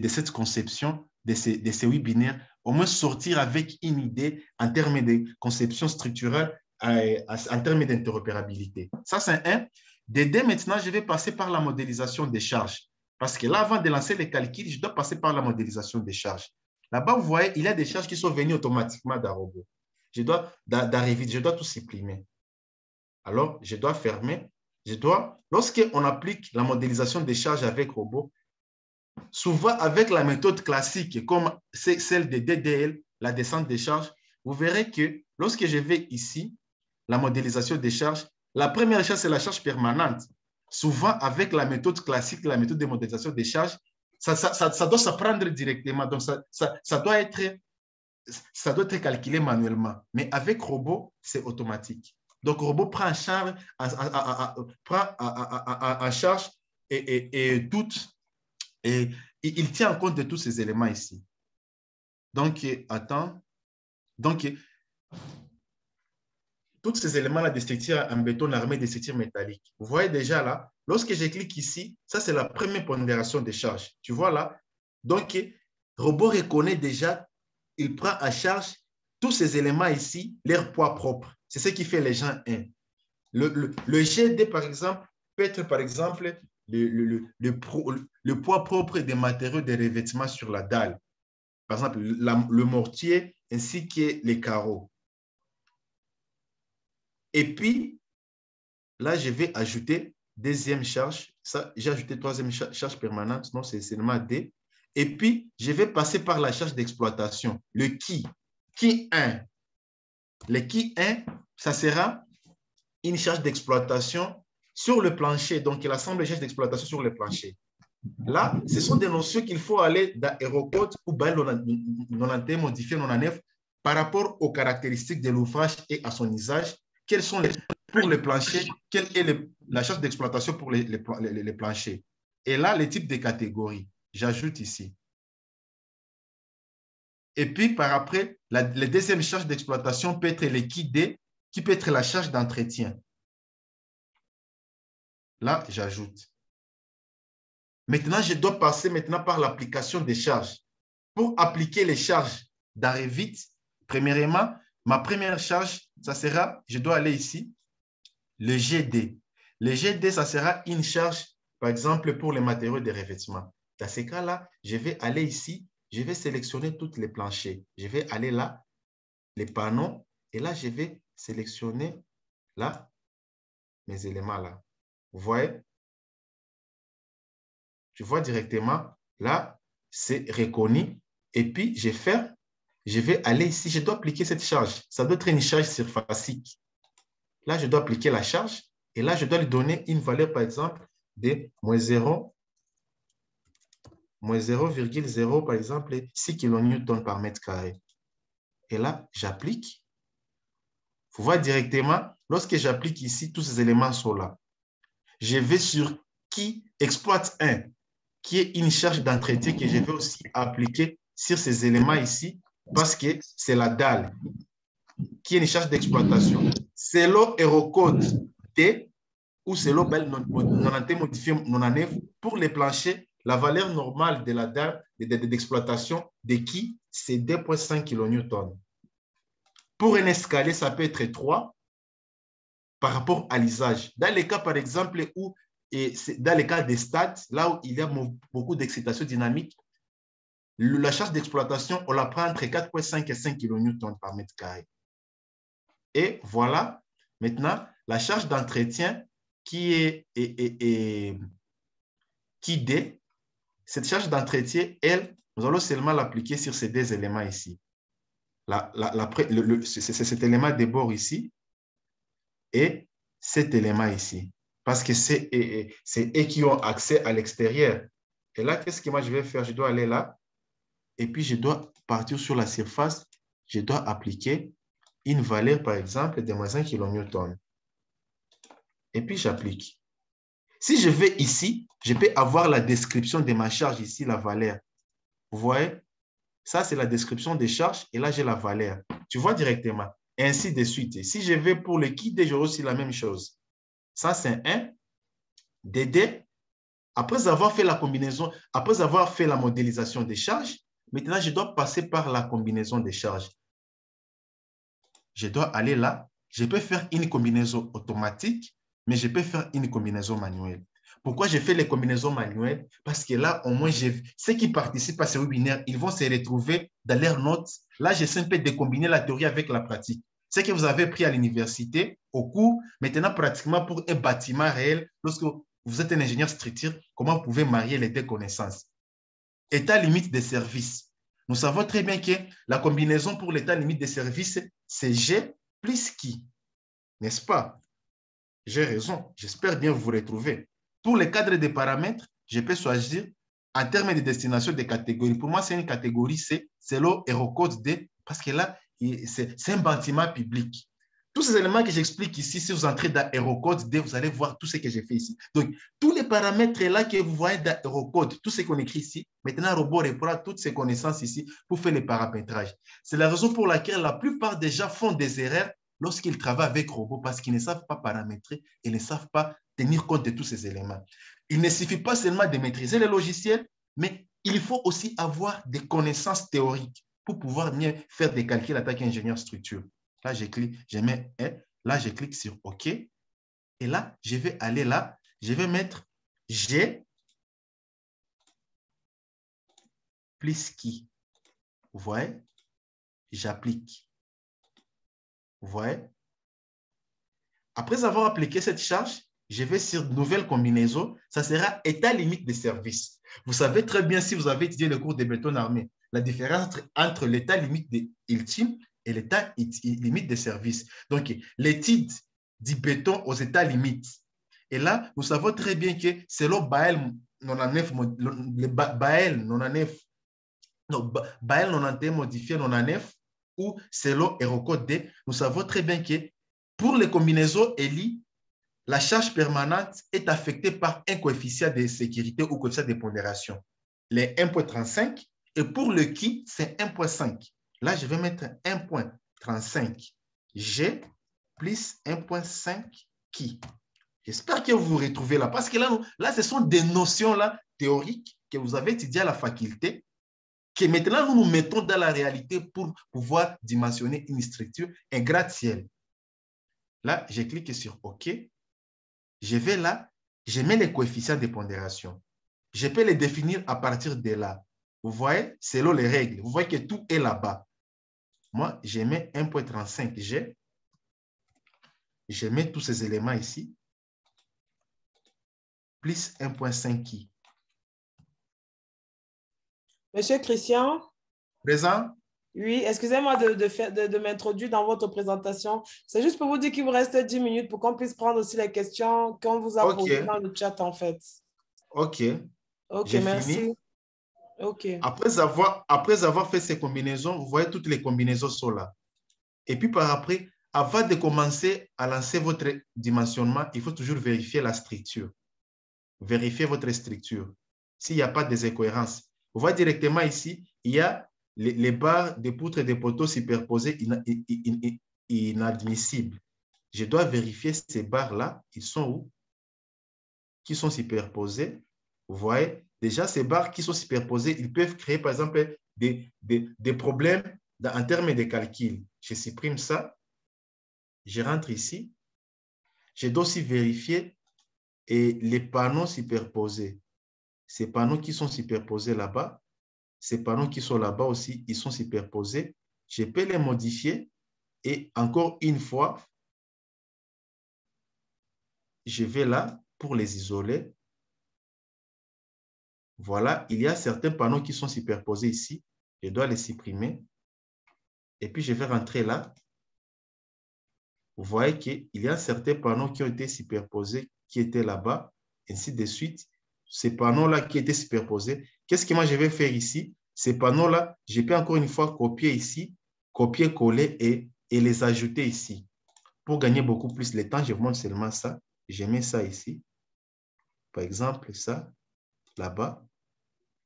cette conception, de ces webinaires, au moins sortir avec une idée en termes de conception structurelle, en termes d'interopérabilité. Ça, c'est un. De deux, maintenant, je vais passer par la modélisation des charges. Parce que là, avant de lancer les calculs, je dois passer par la modélisation des charges. Là-bas, vous voyez, il y a des charges qui sont venues automatiquement d'un robot. Je dois tout supprimer. Alors, je dois fermer. Lorsqu'on applique la modélisation des charges avec robot, souvent avec la méthode classique, comme celle de DDL, la descente des charges, vous verrez que lorsque je vais ici, la modélisation des charges, la première charge, c'est la charge permanente. Souvent, avec la méthode classique, la méthode de modélisation des charges, ça doit s'apprendre directement. Donc, ça doit être calculé manuellement. Mais avec robot, c'est automatique. Donc, robot prend en charge, et il tient en compte de tous ces éléments ici. Donc, attends. Donc, tous ces éléments-là de structure en béton armé, de structure métallique. Vous voyez déjà là, lorsque je clique ici, ça c'est la première pondération de charge. Tu vois là? Donc, le robot reconnaît déjà, il prend en charge tous ces éléments ici, leur poids propre. C'est ce qui fait les gens 1. Le GD, par exemple, peut être, par exemple, le poids propre des matériaux de revêtement sur la dalle. Par exemple, le mortier ainsi que les carreaux. Et puis, là, je vais ajouter deuxième charge. Ça, j'ai ajouté troisième charge permanente. Non, c'est seulement D. Et puis, je vais passer par la charge d'exploitation. Le qui. Qui 1. Le qui 1, ça sera une charge d'exploitation sur le plancher. Donc, l'ensemble de charges d'exploitation sur le plancher. Là, ce sont des notions qu'il faut aller dans Aerocode ou BAL 91 modifié 99 par rapport aux caractéristiques de l'ouvrage et à son usage. Quels sont pour les planchers, quelle est la charge d'exploitation pour les planchers. Et là, les types de catégories, j'ajoute ici. Et puis, par après, la deuxième charge d'exploitation peut être l'équidé, qui peut être la charge d'entretien. Là, j'ajoute. Maintenant, je dois passer maintenant par l'application des charges. Pour appliquer les charges dans Revit, premièrement, ma première charge, ça sera, je dois aller ici, le GD. Le GD, ça sera une charge, par exemple, pour les matériaux de revêtement. Dans ces cas-là, je vais aller ici, je vais sélectionner tous les planchers. Je vais aller là, les panneaux, et là, je vais sélectionner là, mes éléments là. Vous voyez? Tu vois directement, là, c'est reconnu. Et puis, je vais aller ici, je dois appliquer cette charge. Ça doit être une charge surfacique. Là, je dois appliquer la charge. Et là, je dois lui donner une valeur, par exemple, de moins 0,0, par exemple, 6 kN par mètre carré. Et là, j'applique. Vous voyez directement, lorsque j'applique ici, tous ces éléments sont là. Je vais sur qui exploite 1, qui est une charge d'entretien que je vais aussi appliquer sur ces éléments ici, parce que c'est la dalle qui est une charge d'exploitation. Selon Aerocode T ou selon BAL 91 modifié 99, pour les planchers, la valeur normale de la dalle d'exploitation de qui, c'est 2,5 kN. Pour un escalier, ça peut être 3 par rapport à l'usage. Dans les cas, par exemple, où dans les cas des stades, là où il y a beaucoup d'excitation dynamique, la charge d'exploitation, on la prend entre 4,5 et 5 kN par mètre carré. Et voilà, maintenant, la charge d'entretien qui D, cette charge d'entretien, elle, nous allons seulement l'appliquer sur ces deux éléments ici. C'est cet élément de bord ici et cet élément ici. Parce que c'est eux qui ont accès à l'extérieur. Et là, qu'est-ce que moi je vais faire? Je dois aller là et puis je dois partir sur la surface. Je dois appliquer une valeur, par exemple, de moins 1 kN. Et puis j'applique. Si je vais ici, je peux avoir la description de ma charge ici, la valeur. Vous voyez? Ça, c'est la description des charges et là, j'ai la valeur. Tu vois directement. Et ainsi de suite. Si je vais pour le kit, j'aurai aussi la même chose. Ça, c'est 1. DD. Après avoir fait la combinaison, après avoir fait la modélisation des charges, maintenant, je dois passer par la combinaison des charges. Je dois aller là. Je peux faire une combinaison automatique, mais je peux faire une combinaison manuelle. Pourquoi je fais les combinaisons manuelles? Parce que là, au moins, ceux qui participent à ce webinaire, ils vont se retrouver dans leurs notes. Là, j'essaie un peu de combiner la théorie avec la pratique. Ce que vous avez pris à l'université, au cours, maintenant, pratiquement pour un bâtiment réel, lorsque vous êtes un ingénieur structure, comment vous pouvez marier les deux connaissances? État limite des services. Nous savons très bien que la combinaison pour l'état limite des services, c'est G plus qui. N'est-ce pas? J'ai raison. J'espère bien vous retrouver. Pour le cadre des paramètres, je peux choisir en termes de destination des catégories, pour moi, c'est une catégorie C, c'est l'Aérocode D, parce que là, c'est un bâtiment public. Tous ces éléments que j'explique ici, si vous entrez dans Aérocode D, vous allez voir tout ce que j'ai fait ici. Donc, tous les paramètres là que vous voyez dans Aérocode, tout ce qu'on écrit ici, maintenant, le robot reprend toutes ces connaissances ici pour faire les paramétrages. C'est la raison pour laquelle la plupart des gens font des erreurs lorsqu'ils travaillent avec robots parce qu'ils ne savent pas paramétrer et ne savent pas tenir compte de tous ces éléments. Il ne suffit pas seulement de maîtriser les logiciels, mais il faut aussi avoir des connaissances théoriques pour pouvoir mieux faire des calculs en tant qu'ingénieur structure. Là, je clique, je mets un. Là, je clique sur OK. Et là, je vais aller là. Je vais mettre G plus qui. Vous voyez? J'applique. Vous voyez? Après avoir appliqué cette charge, je vais sur nouvelle combinaison. Ça sera état limite de service. Vous savez très bien, si vous avez étudié le cours de béton armé, la différence entre l'état limite de ultime et l'état limite de service. Donc, l'étude du béton aux états limites. Et là, nous savons très bien que selon Bael 99, Bael 99, non, Bael 91 modifié 99, ou selon Aérocode D, nous savons très bien que pour les combinaisons ELI, la charge permanente est affectée par un coefficient de sécurité ou coefficient de pondération. Les 1,35 et pour le qui, c'est 1,5. Là, je vais mettre 1,35 G plus 1,5 qui. J'espère que vous vous retrouvez là parce que là, ce sont des notions là, théoriques que vous avez étudiées à la faculté que maintenant nous nous mettons dans la réalité pour pouvoir dimensionner une structure, un gratte-ciel. Là, je clique sur OK. Je vais là, je mets les coefficients de pondération. Je peux les définir à partir de là. Vous voyez, selon les règles. Vous voyez que tout est là-bas. Moi, je mets 1,35 G. Je mets tous ces éléments ici. Plus 1,5 qui. Monsieur Christian? Présent? Oui, excusez-moi de m'introduire dans votre présentation. C'est juste pour vous dire qu'il vous reste 10 minutes pour qu'on puisse prendre aussi les questions qu'on vous a posées dans le chat, en fait. OK. OK, merci. Fini. OK. Après avoir fait ces combinaisons, vous voyez toutes les combinaisons sont là. Et puis par après, avant de commencer à lancer votre dimensionnement, il faut toujours vérifier la structure. Vérifiez votre structure. S'il n'y a pas des incohérences. Vous voyez directement ici, il y a les barres de poutres et de poteaux superposées inadmissibles. Je dois vérifier ces barres-là. Ils sont où? Qui sont superposées. Vous voyez, déjà, ces barres qui sont superposées, ils peuvent créer, par exemple, des problèmes en termes de calcul. Je supprime ça. Je rentre ici. Je dois aussi vérifier les panneaux superposés. Ces panneaux qui sont superposés là-bas, ces panneaux qui sont là-bas aussi, ils sont superposés. Je peux les modifier et encore une fois, je vais là pour les isoler. Voilà, il y a certains panneaux qui sont superposés ici. Je dois les supprimer. Et puis, je vais rentrer là. Vous voyez qu'il y a certains panneaux qui ont été superposés, qui étaient là-bas, ainsi de suite. Ces panneaux-là qui étaient superposés, qu'est-ce que moi je vais faire ici? Ces panneaux-là, je peux encore une fois copier ici, copier-coller et les ajouter ici. Pour gagner beaucoup plus de temps, je vous montre seulement ça. Je mets ça ici. Par exemple, ça, là-bas.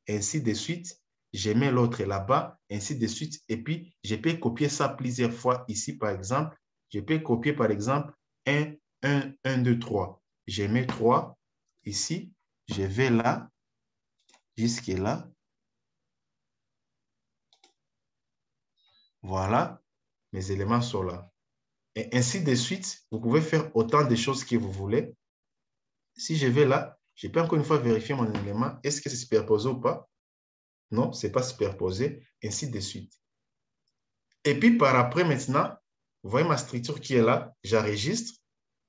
Ainsi de suite. Je mets l'autre là-bas, ainsi de suite. Et puis, je peux copier ça plusieurs fois ici, par exemple. Je peux copier, par exemple, 1, 1, 1, 2, 3. Je mets 3 ici. Je vais là, jusque là. Voilà, mes éléments sont là. Et ainsi de suite, vous pouvez faire autant de choses que vous voulez. Si je vais là, je peux encore une fois vérifier mon élément. Est-ce que c'est superposé ou pas? Non, ce n'est pas superposé, ainsi de suite. Et puis par après, maintenant, vous voyez ma structure qui est là, j'enregistre.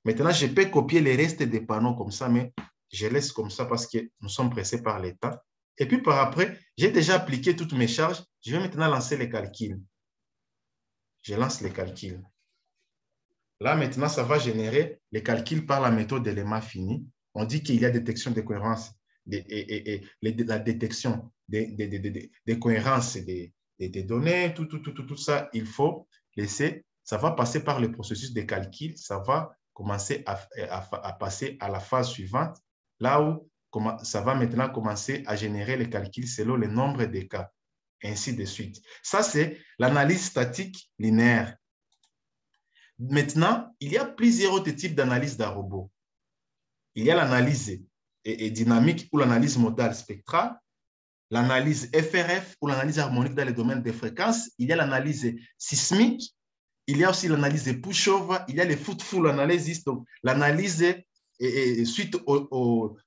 Maintenant, je peux copier les restes des panneaux comme ça, mais je laisse comme ça parce que nous sommes pressés par le temps. Et puis par après, j'ai déjà appliqué toutes mes charges. Je vais maintenant lancer les calculs. Je lance les calculs. Là, maintenant, ça va générer les calculs par la méthode d'éléments finis. On dit qu'il y a détection de cohérence la détection des cohérences des données, tout ça, il faut laisser, ça va passer par le processus de calcul, ça va commencer à passer à la phase suivante, là où ça va maintenant commencer à générer les calculs selon le nombre de cas, ainsi de suite. Ça, c'est l'analyse statique linéaire. Maintenant, il y a plusieurs autres types d'analyse d'un robot. Il y a l'analyse dynamique ou l'analyse modale spectrale, l'analyse FRF ou l'analyse harmonique dans le domaine des fréquences, il y a l'analyse sismique, il y a aussi l'analyse push-over, il y a le footful analysis, donc l'analyse suite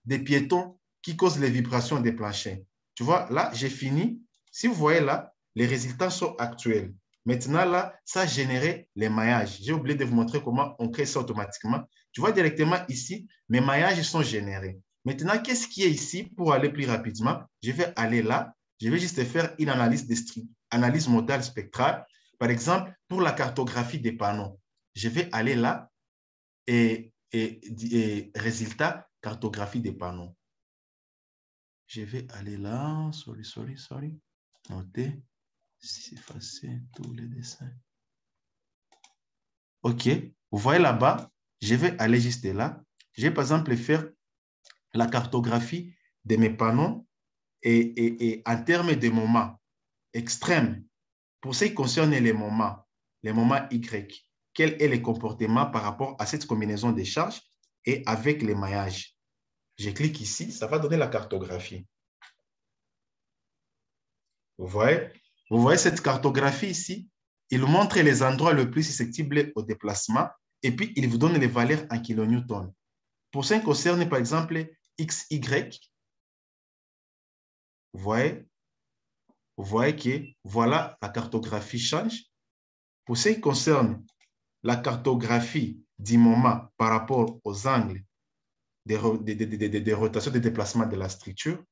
des piétons qui causent les vibrations des planchers. Tu vois, là, j'ai fini. Si vous voyez là, les résultats sont actuels. Maintenant, là, ça a généré les maillages. J'ai oublié de vous montrer comment on crée ça automatiquement. Tu vois directement ici, mes maillages sont générés. Maintenant, qu'est-ce qui est ici pour aller plus rapidement? Je vais aller là. Je vais juste faire une analyse modale spectrale. Par exemple, pour la cartographie des panneaux, je vais aller là et résultat, cartographie des panneaux. Je vais aller là. Sorry. Notez. Effacer tous les dessins. OK. Vous voyez là-bas, je vais aller juste là. Je vais par exemple faire la cartographie de mes panneaux et en termes de moments extrêmes. Pour ce qui concerne les moments Y, quel est le comportement par rapport à cette combinaison de charges et avec les maillages? Je clique ici, ça va donner la cartographie. Vous voyez cette cartographie ici? Il montre les endroits les plus susceptibles au déplacement et puis il vous donne les valeurs en kilonewtons. Pour ce qui concerne par exemple XY, vous voyez que voilà la cartographie change. Pour ce qui concerne la cartographie du moment par rapport aux angles des rotations de déplacement de la structure,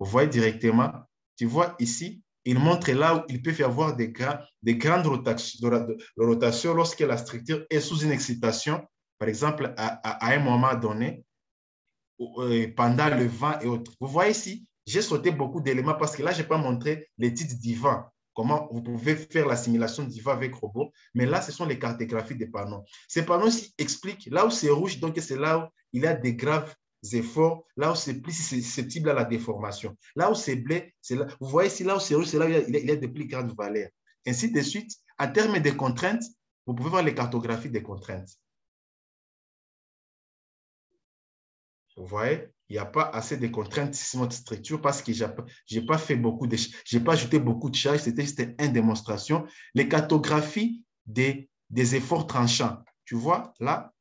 vous voyez directement, tu vois ici, il montre là où il peut y avoir des grandes rotations lorsque la structure est sous une excitation, par exemple à un moment donné, pendant le vent et autres. Vous voyez ici, j'ai sauté beaucoup d'éléments parce que là, je n'ai pas montré les titres du vent, comment vous pouvez faire la simulation du vent avec robot, mais là, ce sont les cartographies des panneaux. Ces panneaux-ci expliquent là où c'est rouge, donc c'est là où il y a des graves efforts, là où c'est plus susceptible à la déformation. Là où c'est bleu, c'est là. Vous voyez ici, là où c'est rouge, c'est là où il y a des plus grandes valeurs. Ainsi de suite, en termes de contraintes, vous pouvez voir les cartographies des contraintes. Vous voyez, il n'y a pas assez de contraintes sur notre structure parce que je n'ai pas fait j'ai pas ajouté beaucoup de charges, c'était juste une démonstration. Les cartographies des efforts tranchants. Tu vois, là,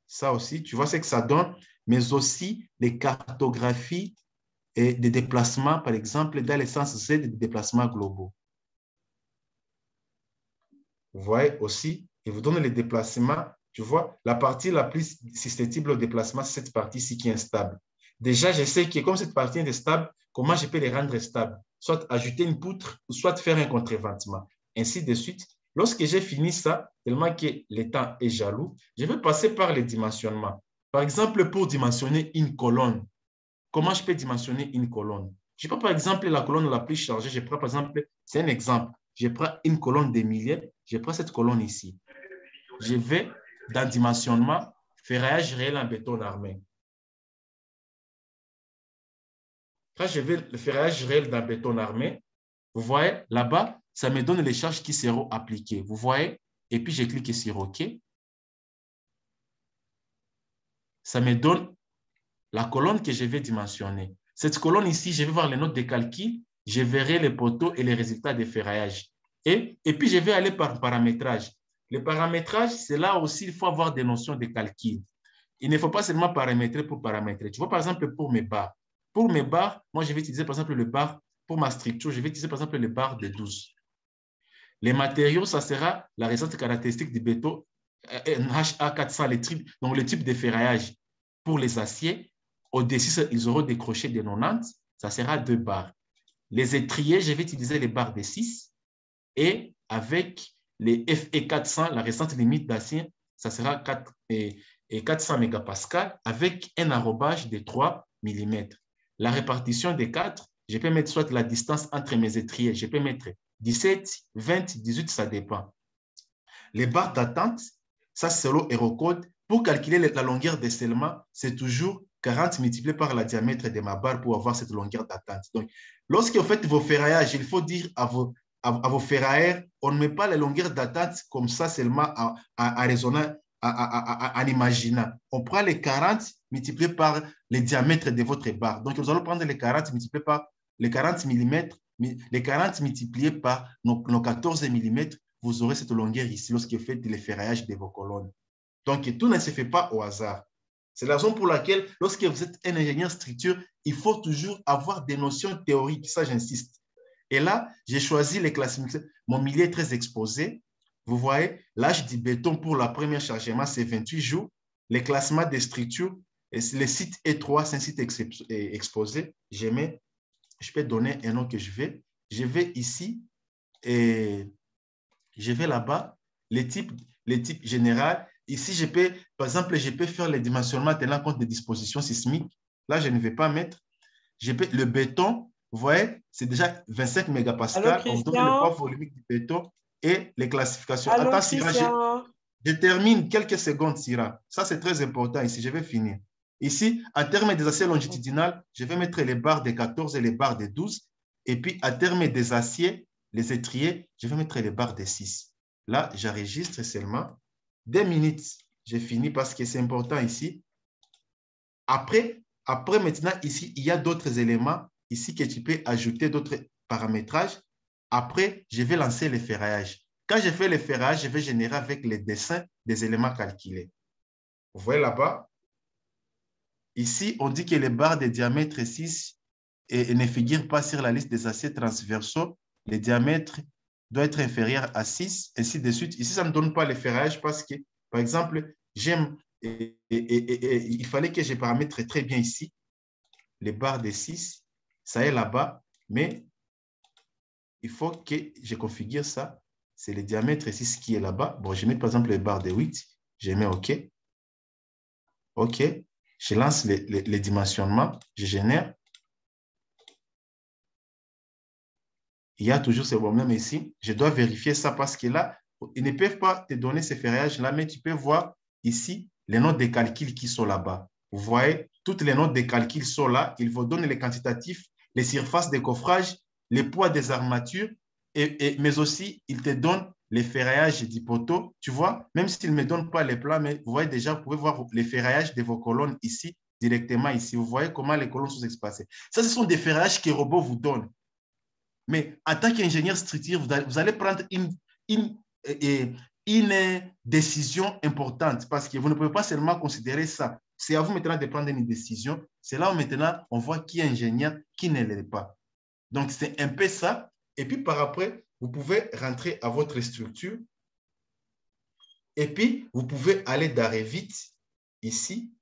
ça aussi, tu vois ce que ça donne, mais aussi les cartographies des déplacements, par exemple, dans le sens Z des déplacements globaux. Vous voyez aussi, il vous donne les déplacements. Tu vois, la partie la plus susceptible au déplacement, c'est cette partie-ci qui est instable. Déjà, je sais que comme cette partie est stable, comment je peux les rendre stables? Soit ajouter une poutre, ou soit faire un contreventement. Ainsi de suite. Lorsque j'ai fini ça, tellement que le temps est jaloux, je vais passer par les dimensionnements. Par exemple, pour dimensionner une colonne, comment je peux dimensionner une colonne? Je prends par exemple la colonne la plus chargée. Je prends par exemple, c'est un exemple. Je prends une colonne de milliers. Je prends cette colonne ici. Je vais dans dimensionnement, ferraillage réel en béton armé. Quand je vais le ferraillage réel dans béton armé, vous voyez, là-bas, ça me donne les charges qui seront appliquées. Vous voyez? Et puis, je clique sur OK. Ça me donne la colonne que je vais dimensionner. Cette colonne ici, je vais voir les notes de calcul, je verrai les poteaux et les résultats des ferraillages. Et puis, je vais aller par paramétrage. Le paramétrage, c'est là aussi, il faut avoir des notions de calcul. Il ne faut pas seulement paramétrer pour paramétrer. Tu vois, par exemple, pour mes barres. Pour mes barres, moi, je vais utiliser, par exemple, le bar, pour ma structure, je vais utiliser, par exemple, le bar de 12. Les matériaux, ça sera la récente caractéristique du béton HA400, donc le type de ferraillage. Pour les aciers, au-dessus, ils auront des crochets de 90, ça sera 2 barres. Les étriers, je vais utiliser les barres de 6 et avec les FE400, la récente limite d'acier, ça sera et 400 mégapascales avec un enrobage de 3 mm. La répartition des 4, je peux mettre soit la distance entre mes étriers, je peux mettre 17, 20, 18, ça dépend. Les barres d'attente, ça c'est selon Eurocode. Pour calculer la longueur des scellements, c'est toujours 40 multiplié par le diamètre de ma barre pour avoir cette longueur d'attente. Donc, lorsque vous faites vos ferraillages, il faut dire à vos ferrailleurs, on ne met pas la longueur d'attente comme ça seulement en raisonnant, en imaginant. On prend les 40 multiplié par le diamètre de votre barre. Donc, nous allons prendre les 40 multiplié par les 40 mm, les 40 multipliés par nos 14 mm, vous aurez cette longueur ici lorsque vous faites les ferraillages de vos colonnes. Donc, tout ne se fait pas au hasard. C'est la raison pour laquelle, lorsque vous êtes un ingénieur structure, il faut toujours avoir des notions théoriques. Ça, j'insiste. Et là, j'ai choisi les classifications. Mon milieu est très exposé. Vous voyez, l'âge du béton pour la première chargement, c'est 28 jours. Les classements des structures, le site étroit, c'est un site exposé. Je peux donner un nom que je vais. Je vais ici et je vais là-bas. Les types général. Ici, je peux, par exemple, je peux faire les dimensionnements tenant compte des dispositions sismiques. Là, je ne vais pas mettre. Le béton, vous voyez, c'est déjà 25 mégapascales. On donne le poids volumique du béton et les classifications. Allô, attends, Syrah, je termine quelques secondes, Syrah. Ça, c'est très important ici. Je vais finir. Ici, en termes des aciers longitudinales, je vais mettre les barres de 14 et les barres de 12. Et puis, en termes des aciers, les étriers, je vais mettre les barres de 6. Là, j'enregistre seulement. 2 minutes, j'ai fini parce que c'est important ici. Après, maintenant, ici, il y a d'autres éléments ici que tu peux ajouter d'autres paramétrages. Après, je vais lancer les ferraillages. Quand je fais les ferraillages, je vais générer avec les dessins des éléments calculés. Vous voyez là-bas? Ici, on dit que les barres de diamètre 6 ne figurent pas sur la liste des aciers transversaux. Le diamètre doit être inférieur à 6, ainsi de suite. Ici, ça ne donne pas les ferraillages parce que, par exemple, il fallait que je paramètre très bien ici les barres de 6. Ça est là-bas, mais il faut que je configure ça. C'est le diamètre 6 qui est là-bas. Bon, je mets par exemple les barres de 8. Je mets OK. OK. Je lance les dimensionnements. Je génère. Il y a toujours ce problème ici. Je dois vérifier ça parce que là, ils ne peuvent pas te donner ces ferraillages-là, mais tu peux voir ici les notes des calculs qui sont là-bas. Vous voyez, toutes les notes des calculs sont là. Ils vont donner les quantitatifs, les surfaces de coffrage, les poids des armatures, mais aussi, ils te donnent les ferraillages du poteau. Tu vois, même s'ils ne me donnent pas les plans, mais vous voyez déjà, vous pouvez voir les ferraillages de vos colonnes ici, directement ici. Vous voyez comment les colonnes sont espacées. Ça, ce sont des ferraillages que Robot vous donne. Mais en tant qu'ingénieur structure, vous allez prendre une décision importante parce que vous ne pouvez pas seulement considérer ça. C'est à vous maintenant de prendre une décision. C'est là où maintenant on voit qui est ingénieur, qui ne l'est pas. Donc, c'est un peu ça. Et puis, par après, vous pouvez rentrer à votre structure. Et puis, vous pouvez aller dans Revit, ici.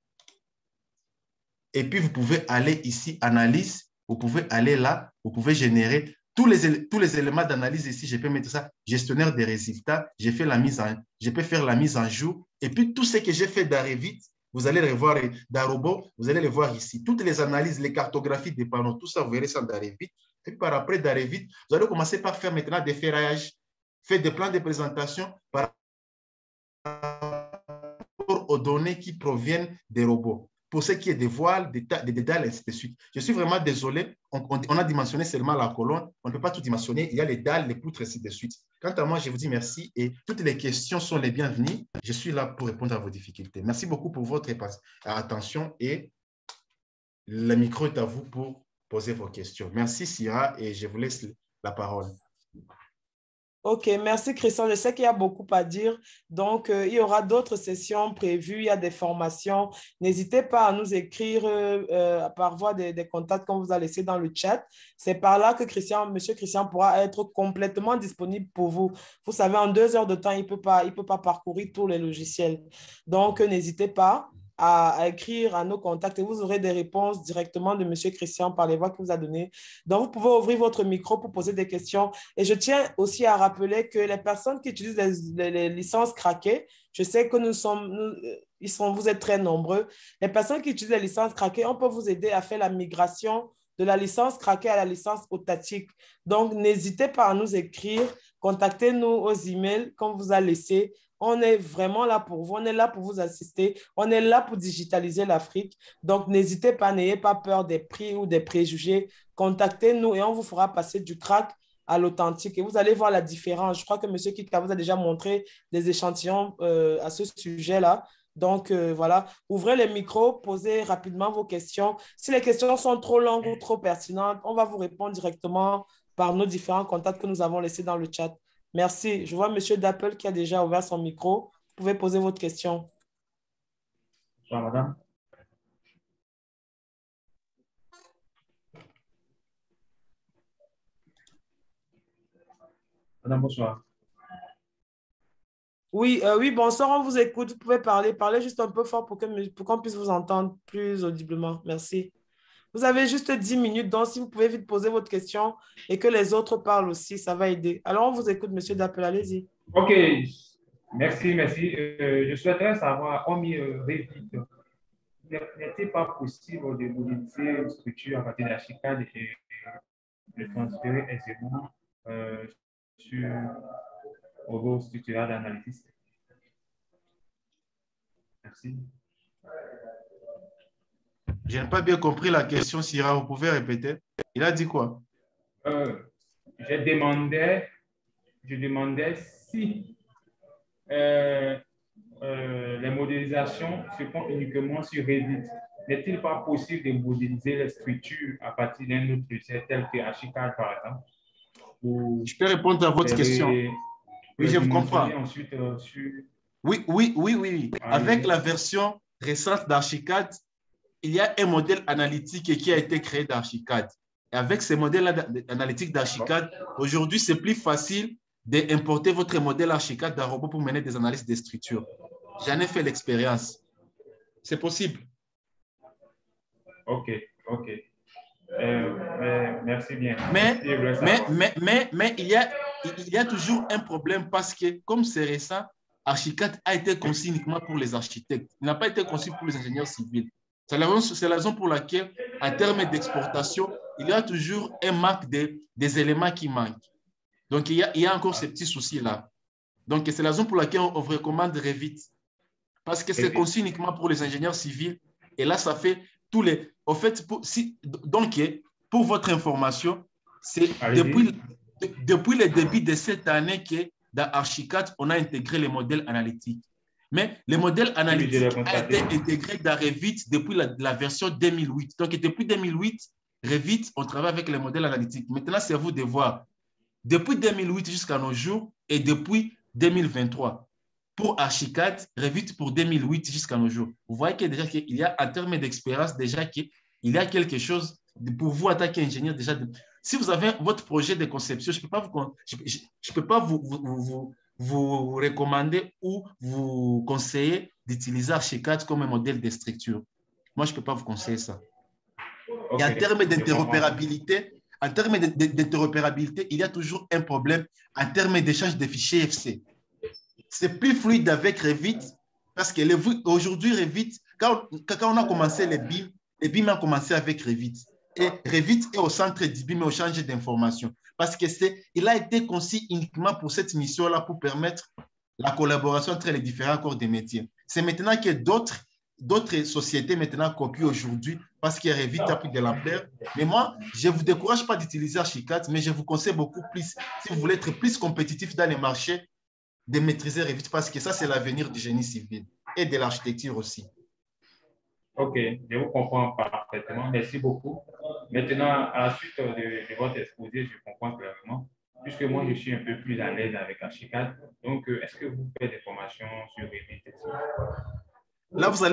Et puis, vous pouvez aller ici, analyse. Vous pouvez aller là. Vous pouvez générer tous les éléments d'analyse ici. Je peux mettre ça, gestionnaire des résultats. Je peux faire la mise en jour. Et puis, tout ce que j'ai fait dans Revit, vous allez le voir dans Robot, vous allez le voir ici. Toutes les analyses, les cartographies des panneaux, tout ça, vous verrez ça dans Revit. Et puis, par après, dans Revit, vous allez commencer par faire maintenant des ferraillages, faire des plans de présentation par rapport aux données qui proviennent des robots. Pour ce qui est des voiles, des dalles, et ainsi de suite. Je suis vraiment désolé, on a dimensionné seulement la colonne, on ne peut pas tout dimensionner, il y a les dalles, les poutres, et ainsi de suite. Quant à moi, je vous dis merci et toutes les questions sont les bienvenues. Je suis là pour répondre à vos difficultés. Merci beaucoup pour votre attention et le micro est à vous pour poser vos questions. Merci Syrah et je vous laisse la parole. Ok, merci Christian. Je sais qu'il y a beaucoup à dire. Donc, il y aura d'autres sessions prévues, il y a des formations. N'hésitez pas à nous écrire par voie des contacts qu'on vous a laissés dans le chat. C'est par là que Monsieur Christian pourra être complètement disponible pour vous. Vous savez, en 2 heures de temps, il peut pas parcourir tous les logiciels. Donc, n'hésitez pas à écrire à nos contacts et vous aurez des réponses directement de M. Christian par les voix qu'il vous a données. Donc, vous pouvez ouvrir votre micro pour poser des questions. Et je tiens aussi à rappeler que les personnes qui utilisent les licences craquées, je sais que vous êtes très nombreux. Les personnes qui utilisent les licences craquées, on peut vous aider à faire la migration de la licence craquée à la licence autatique. Donc, n'hésitez pas à nous écrire, contactez-nous aux emails qu'on vous a laissés. On est vraiment là pour vous, on est là pour vous assister, on est là pour digitaliser l'Afrique. Donc, n'hésitez pas, n'ayez pas peur des prix ou des préjugés. Contactez-nous et on vous fera passer du crack à l'authentique et vous allez voir la différence. Je crois que M. Kika vous a déjà montré des échantillons à ce sujet-là. Donc, voilà, ouvrez les micros, posez rapidement vos questions. Si les questions sont trop longues ou trop pertinentes, on va vous répondre directement par nos différents contacts que nous avons laissés dans le chat. Merci. Je vois M. Dappel qui a déjà ouvert son micro. Vous pouvez poser votre question. Bonsoir, madame. Madame, bonsoir. Oui, oui, bonsoir, on vous écoute. Vous pouvez parler. Parlez juste un peu fort pour qu'on puisse vous entendre plus audiblement. Merci. Vous avez juste 10 minutes, donc si vous pouvez vite poser votre question et que les autres parlent aussi, ça va aider. Alors, on vous écoute, M. Dappel, allez-y. OK, merci. Je souhaiterais savoir, hormis Revit, n'est-il pas possible de modéliser une structure à partir d'Archicad et de transférer aisément sur robot structural d'analysis? Merci. Je n'ai pas bien compris la question, Syrah. Vous pouvez répéter? Il a dit quoi? Je demandais si les modélisations se font uniquement sur Revit. N'est-il pas possible de modéliser les structures à partir d'un autre logiciel tel que Archicad, par exemple? Je peux répondre à votre question. Oui, je vous comprends. Ensuite, Oui. Avec la version récente d'Archicad, il y a un modèle analytique qui a été créé d'Archicad. Et avec ce modèle analytique d'Archicad, aujourd'hui, c'est plus facile d'importer votre modèle Archicad d'un robot pour mener des analyses des structures. J'en ai fait l'expérience. C'est possible. OK. Merci bien. Mais il y a toujours un problème parce que, comme c'est récent, Archicad a été conçu uniquement pour les architectes. Il n'a pas été conçu pour les ingénieurs civils. C'est la raison pour laquelle, en termes d'exportation, il y a toujours un manque des éléments qui manquent. Donc, il y a encore ces petits soucis-là. Donc, c'est la raison pour laquelle on vous recommande Revit. Parce que c'est conçu uniquement pour les ingénieurs civils. Et là, ça fait tous les... En fait, donc, pour votre information, c'est depuis le début de cette année que dans Archicad, on a intégré les modèles analytiques. Mais le modèle analytique a été intégré dans Revit depuis la version 2008. Donc, depuis 2008, Revit, on travaille avec les modèles analytiques. Maintenant, c'est à vous de voir. Depuis 2008 jusqu'à nos jours et depuis 2023. Pour Archicad, Revit pour 2008 jusqu'à nos jours. Vous voyez qu'il y a, en termes d'expérience, déjà qu'il y a quelque chose pour vous, en tant qu'ingénieur, déjà. Si vous avez votre projet de conception, je ne peux pas vous recommander ou vous conseiller d'utiliser Archicad comme un modèle de structure. Moi, je ne peux pas vous conseiller ça. Okay. Et en termes d'interopérabilité, il y a toujours un problème en termes d'échange de fichiers FC. C'est plus fluide avec Revit parce que aujourd'hui, Revit, quand on a commencé les BIM ont commencé avec Revit. Et Revit est au centre du BIM, au change d'informations. Parce qu'il a été conçu uniquement pour cette mission-là, pour permettre la collaboration entre les différents corps de métiers. C'est maintenant que d'autres sociétés maintenant copient aujourd'hui parce que Revit a pris de l'ampleur. Mais moi, je ne vous décourage pas d'utiliser Archicad, mais je vous conseille beaucoup plus, si vous voulez être plus compétitif dans les marchés, de maîtriser Revit parce que ça, c'est l'avenir du génie civil et de l'architecture aussi. OK, je vous comprends parfaitement. Merci beaucoup. Maintenant, à la suite de votre exposé, je comprends clairement, puisque moi, je suis un peu plus à l'aise avec Archicad. Donc, est-ce que vous faites des formations sur Revit? Là, vous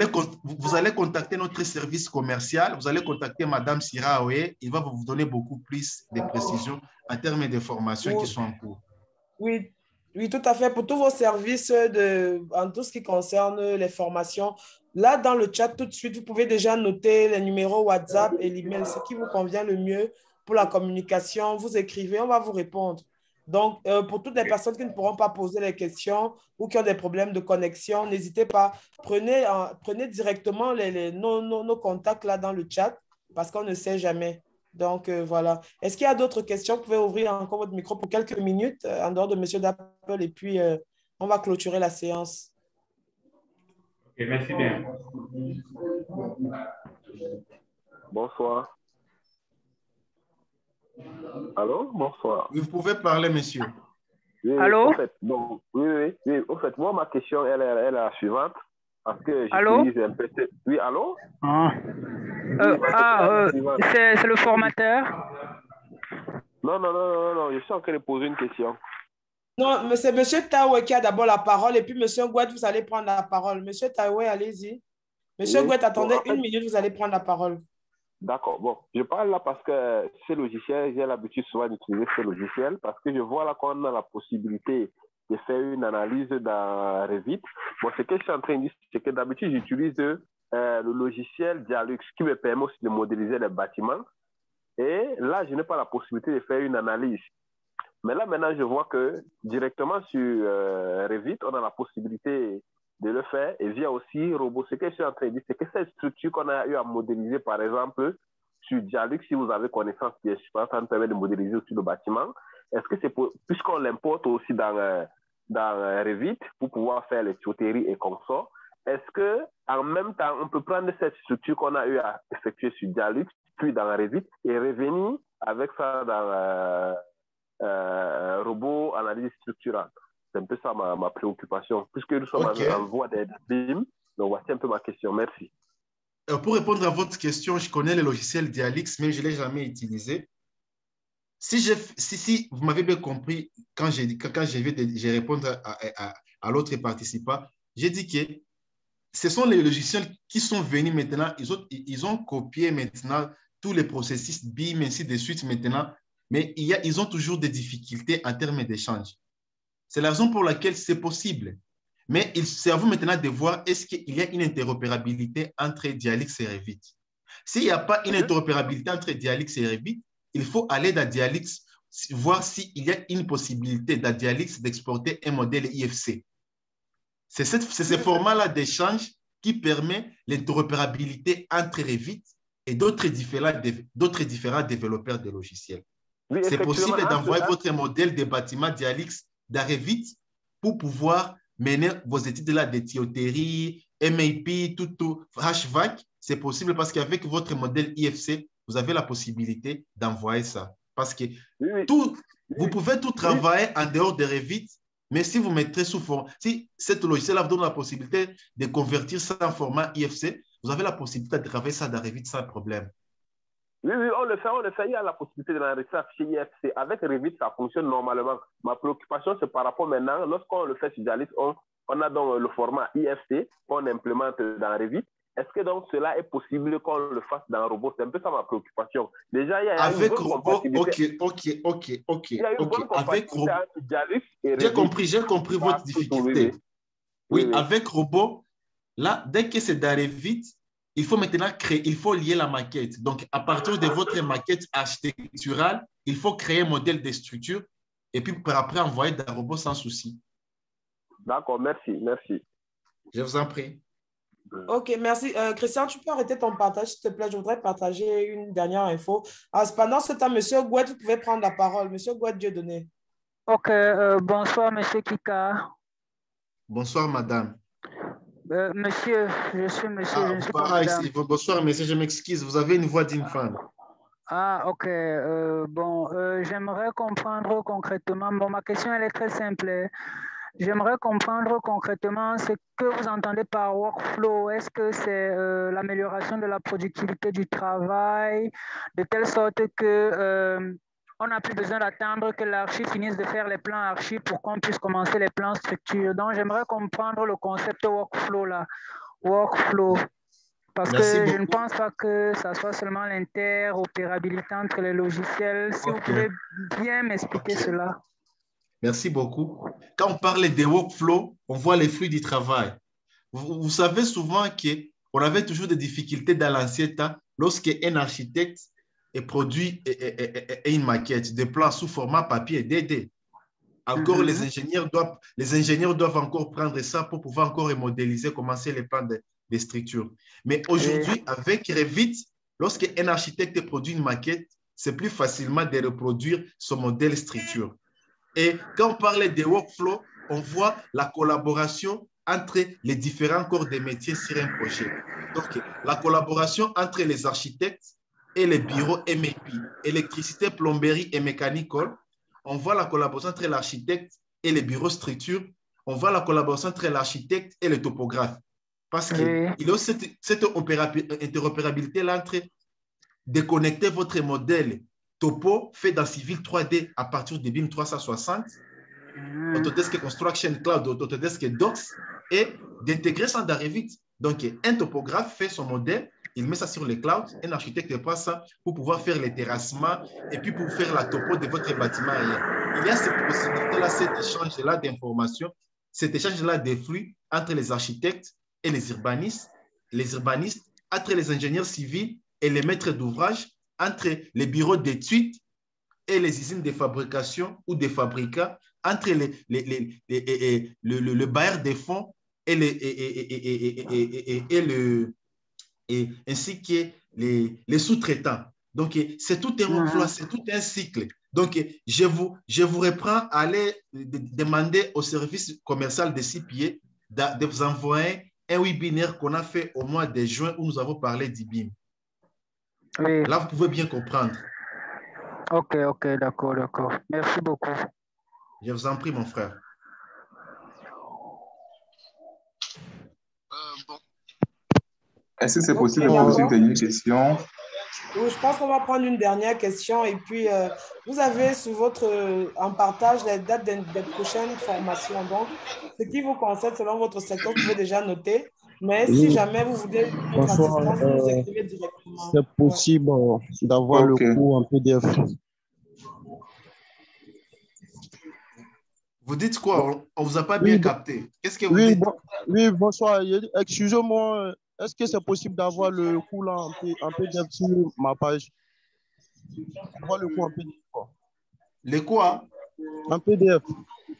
allez contacter notre service commercial, vous allez contacter Madame Syrah Aoué, il va vous donner beaucoup plus de précisions en termes de formations qui sont en cours. Oui, tout à fait. Pour tous vos services en tout ce qui concerne les formations, Là, dans le chat, tout de suite, vous pouvez déjà noter les numéros WhatsApp et l'email, ce qui vous convient le mieux pour la communication. Vous écrivez, on va vous répondre. Donc, pour toutes les personnes qui ne pourront pas poser les questions ou qui ont des problèmes de connexion, n'hésitez pas. Prenez directement nos contacts là dans le chat parce qu'on ne sait jamais. Donc, voilà. Est-ce qu'il y a d'autres questions? Vous pouvez ouvrir encore votre micro pour quelques minutes en dehors de M. Dapple et puis on va clôturer la séance. Ok, merci bien. Bonsoir. Allô? Bonsoir. Vous pouvez parler, monsieur. Oui, allô? En fait, bon, oui. En fait, moi, ma question, elle est la suivante. Parce que j'utilise un PC. Oui, allô? C'est le formateur? Non, je suis en train de poser une question. Non, mais c'est M. Taoué qui a d'abord la parole et puis M. Gouet, vous allez prendre la parole. M. Taoué, allez-y. M. Gouet, attendez une minute, vous allez prendre la parole. D'accord. Bon, je parle là parce que ce logiciel, j'ai l'habitude souvent d'utiliser ce logiciel parce que je vois là qu'on a la possibilité de faire une analyse dans Revit. Bon, ce que je suis en train de dire, c'est que d'habitude, j'utilise le logiciel Dialux qui me permet aussi de modéliser les bâtiments. Et là, je n'ai pas la possibilité de faire une analyse. Mais là, maintenant, je vois que directement sur Revit, on a la possibilité de le faire. Et via aussi Robot, ce que je suis en train de dire, c'est que cette structure qu'on a eu à modéliser, par exemple, sur Dialux, si vous avez connaissance, je pense, ça nous permet de modéliser aussi le bâtiment. Est-ce que c'est puisqu'on l'importe aussi dans Revit pour pouvoir faire les tuyauteries et consorts, est-ce qu'en même temps, on peut prendre cette structure qu'on a eu à effectuer sur Dialux, puis dans Revit, et revenir avec ça dans Robot analyse structurale? C'est un peu ça ma préoccupation. Puisque nous sommes en voie de BIM, donc voici un peu ma question. Merci. Pour répondre à votre question, je connais le logiciel Dialix, mais je ne l'ai jamais utilisé. Si vous m'avez bien compris, quand j'ai répondu à l'autre participant, j'ai dit que ce sont les logiciels qui sont venus maintenant, ils ont copié maintenant tous les processus BIM, ainsi de suite maintenant, mais ils ont toujours des difficultés en termes d'échange. C'est la raison pour laquelle c'est possible. Mais c'est à vous maintenant de voir est-ce qu'il y a une interopérabilité entre Dialix et Revit. S'il n'y a pas une interopérabilité entre Dialix et Revit, il faut aller dans Dialix, voir s'il y a une possibilité dans Dialix d'exporter un modèle IFC. C'est ce format-là d'échange qui permet l'interopérabilité entre Revit et d'autres différents développeurs de logiciels. Oui, c'est possible d'envoyer votre modèle de bâtiment Dialix dans Revit pour pouvoir mener vos études-là de tuyauterie, MAP, tout HVAC. C'est possible parce qu'avec votre modèle IFC, vous avez la possibilité d'envoyer ça. Parce que vous pouvez tout travailler en dehors de Revit, mais si vous mettez sous forme, si cette logiciel vous donne la possibilité de convertir ça en format IFC, vous avez la possibilité de travailler ça dans Revit sans problème. Oui, on le fait. Il y a la possibilité de l'enregistrer chez IFC. Avec Revit, ça fonctionne normalement. Ma préoccupation, c'est par rapport maintenant, lorsqu'on le fait sur Dialix, on a donc le format IFC qu'on implémente dans Revit. Est-ce que donc cela est possible qu'on le fasse dans Robot? C'est un peu ça ma préoccupation. Déjà, il y a avec une bonne compatibilité. Ok. Il y a une bonne avec compatibilité entre Dialix et Revit. J'ai compris votre difficulté. Oui, avec Robot, là, dès que c'est dans Revit, il faut maintenant il faut lier la maquette. Donc, à partir de votre maquette architecturale, il faut créer un modèle de structure et puis après envoyer dans Robot sans souci. D'accord, merci. Je vous en prie. Ok, merci. Christian, tu peux arrêter ton partage, s'il te plaît. Je voudrais partager une dernière info. Pendant ce temps, M. Gouet, vous pouvez prendre la parole. M. Gouet, Dieudonné. Ok, bonsoir, M. Kika. Bonsoir, madame. Monsieur, je suis monsieur, je ne suis pas madame. Bonsoir, monsieur, je m'excuse. Vous avez une voix d'une femme. Ah, ok. J'aimerais comprendre concrètement. Bon, ma question, elle est très simple. J'aimerais comprendre concrètement ce que vous entendez par workflow. Est-ce que c'est l'amélioration de la productivité du travail, de telle sorte que on n'a plus besoin d'attendre que l'archi finisse de faire les plans archi pour qu'on puisse commencer les plans structure. Donc, j'aimerais comprendre le concept workflow là. Workflow. Parce que je ne pense pas que ça soit seulement l'interopérabilité entre les logiciels. Si vous pouvez bien m'expliquer cela. Merci beaucoup. Quand on parle de workflow, on voit les flux du travail. Vous savez souvent qu'on avait toujours des difficultés dans l'ancien temps lorsqu'un architecte produit une maquette de plan sous format papier DD. Encore, les ingénieurs doivent encore prendre ça pour pouvoir encore modéliser, commencer les plans des structures. Mais aujourd'hui, avec Revit, lorsqu'un architecte produit une maquette, c'est plus facilement de reproduire son modèle structure. Et quand on parle des workflows, on voit la collaboration entre les différents corps de métiers sur un projet. Donc, la collaboration entre les architectes et les bureaux MEP, électricité, plomberie et mécanical. On voit la collaboration entre l'architecte et les bureaux structure. On voit la collaboration entre l'architecte et le topographe. Parce qu'il y a cette interopérabilité-là entre déconnecter votre modèle topo fait dans Civil 3D à partir de BIM 360, Autodesk Construction Cloud, Autodesk Docs, et d'intégrer ça dans Revit. Donc, un topographe fait son modèle, il met ça sur le cloud, un architecte prend ça pour pouvoir faire les terrassements et puis pour faire la topo de votre bâtiment ailleurs. Il y a cette possibilité-là, cet échange-là d'informations, cet échange-là de flux entre les architectes et les urbanistes, entre les ingénieurs civils et les maîtres d'ouvrage, entre les bureaux d'études et les usines de fabrication ou des fabricants, entre le bailleur des fonds ainsi que les sous-traitants. Donc, c'est tout un workflow, c'est tout un cycle. Donc, je vous reprends à aller demander au service commercial de CPA de vous envoyer un webinaire qu'on a fait au mois de juin où nous avons parlé d'IBIM. Oui. Là, vous pouvez bien comprendre. Ok, d'accord. Merci beaucoup. Je vous en prie, mon frère. Est-ce que c'est possible de poser une dernière question? Oui, je pense qu'on va prendre une dernière question. Et puis, vous avez en partage les dates des prochaines formations. Donc, ce qui vous concerne selon votre secteur, vous pouvez déjà noter. Mais si jamais vous voulez notre assistance, vous nous écrivez directement. C'est possible d'avoir le cours en PDF. Vous dites quoi? On ne vous a pas bien capté. Qu'est-ce que vous dites? Oui, bonsoir. Excusez-moi. Est-ce que c'est possible d'avoir le cours là en PDF sur ma page? Avoir le cours en PDF. Le quoi? En PDF.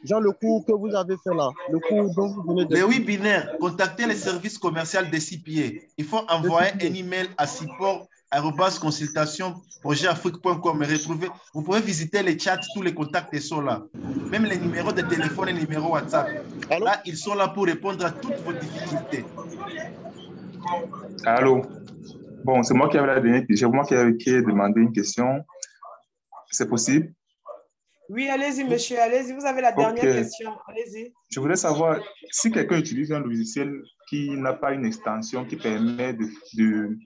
Genre le cours que vous avez fait là. Le cours dont vous venez de... Les webinaires. Contactez les services commerciaux de CPA. Il faut envoyer un email à support@consultationprojetafrique.com et retrouver. Vous pouvez visiter les chats, tous les contacts sont là. Même les numéros de téléphone et les numéros WhatsApp. Allô? Là, ils sont là pour répondre à toutes vos difficultés. Allô? Bon, c'est moi qui avais la dernière question. C'est moi qui ai demandé une question. C'est possible? Oui, allez-y, monsieur. Allez-y, vous avez la dernière question. Allez-y. Je voulais savoir si quelqu'un utilise un logiciel qui n'a pas une extension qui permet de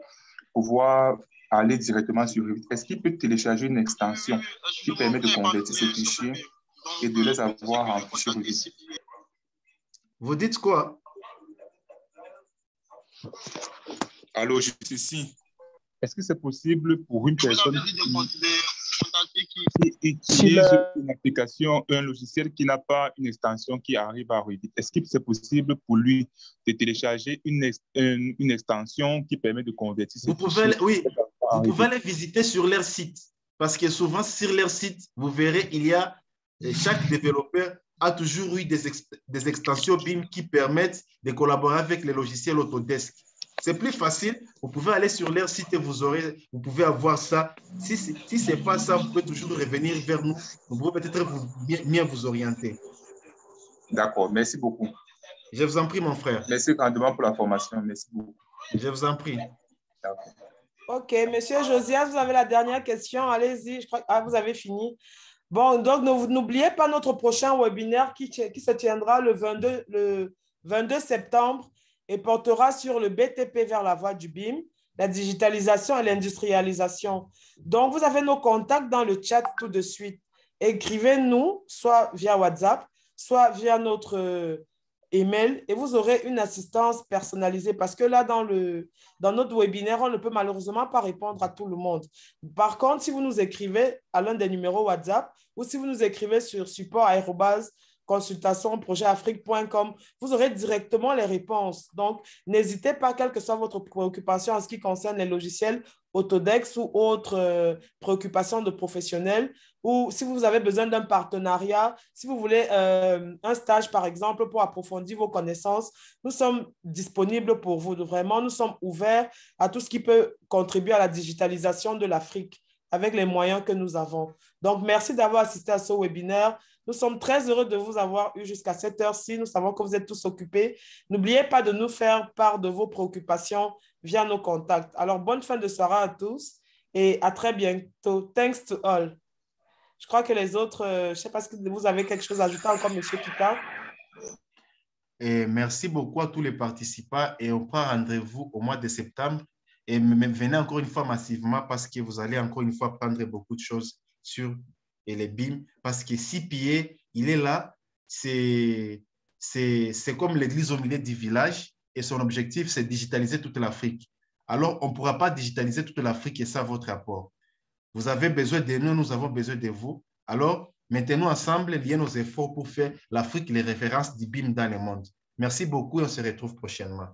pouvoir aller directement sur Revit. Est-ce qu'il peut télécharger une extension qui permet de convertir ces fichiers et de les avoir en fichier Revit? Vous dites quoi? Allô, je suis ici. Est-ce que c'est possible pour une personne qui utilise une application, un logiciel qui n'a pas une extension qui arrive à Revit, est-ce que c'est possible pour lui de télécharger une extension qui permet de convertir vous pouvez aller visiter sur leur site. Parce que souvent, sur leur site, vous verrez, chaque développeur a toujours eu des extensions BIM qui permettent de collaborer avec les logiciels Autodesk. C'est plus facile. Vous pouvez aller sur leur site et vous pouvez avoir ça. Si ce n'est pas ça, vous pouvez toujours revenir vers nous. Vous pouvez peut-être bien vous orienter. D'accord. Merci beaucoup. Je vous en prie, mon frère. Merci grandement pour la formation. Merci beaucoup. Je vous en prie. OK. Monsieur Josias, vous avez la dernière question. Allez-y. Je crois que vous avez fini. Bon, donc n'oubliez pas notre prochain webinaire qui se tiendra le 22 septembre. Et portera sur le BTP vers la voie du BIM, la digitalisation et l'industrialisation. Donc, vous avez nos contacts dans le chat tout de suite. Écrivez-nous, soit via WhatsApp, soit via notre email, et vous aurez une assistance personnalisée parce que là, dans notre webinaire, on ne peut malheureusement pas répondre à tout le monde. Par contre, si vous nous écrivez à l'un des numéros WhatsApp ou si vous nous écrivez sur support@ consultation-projetafrique.com. Vous aurez directement les réponses. Donc, n'hésitez pas, quelle que soit votre préoccupation en ce qui concerne les logiciels Autodesk ou autres préoccupations de professionnels, ou si vous avez besoin d'un partenariat, si vous voulez un stage, par exemple, pour approfondir vos connaissances, nous sommes disponibles pour vous. Vraiment, nous sommes ouverts à tout ce qui peut contribuer à la digitalisation de l'Afrique avec les moyens que nous avons. Donc, merci d'avoir assisté à ce webinaire. Nous sommes très heureux de vous avoir eu jusqu'à cette heure-ci. Nous savons que vous êtes tous occupés. N'oubliez pas de nous faire part de vos préoccupations via nos contacts. Alors, bonne fin de soirée à tous et à très bientôt. Thanks to all. Je crois que les autres, je ne sais pas si vous avez quelque chose à ajouter encore, M. Kita. Et merci beaucoup à tous les participants et on prend rendez-vous au mois de septembre. Et venez encore une fois massivement parce que vous allez encore une fois prendre beaucoup de choses sur les BIM. Parce que CPA, il est là, c'est comme l'église au milieu du village et son objectif, c'est digitaliser toute l'Afrique. Alors, on ne pourra pas digitaliser toute l'Afrique et ça, votre rapport. Vous avez besoin de nous, nous avons besoin de vous. Alors, mettez-nous ensemble, liez nos efforts pour faire l'Afrique les références du BIM dans le monde. Merci beaucoup et on se retrouve prochainement.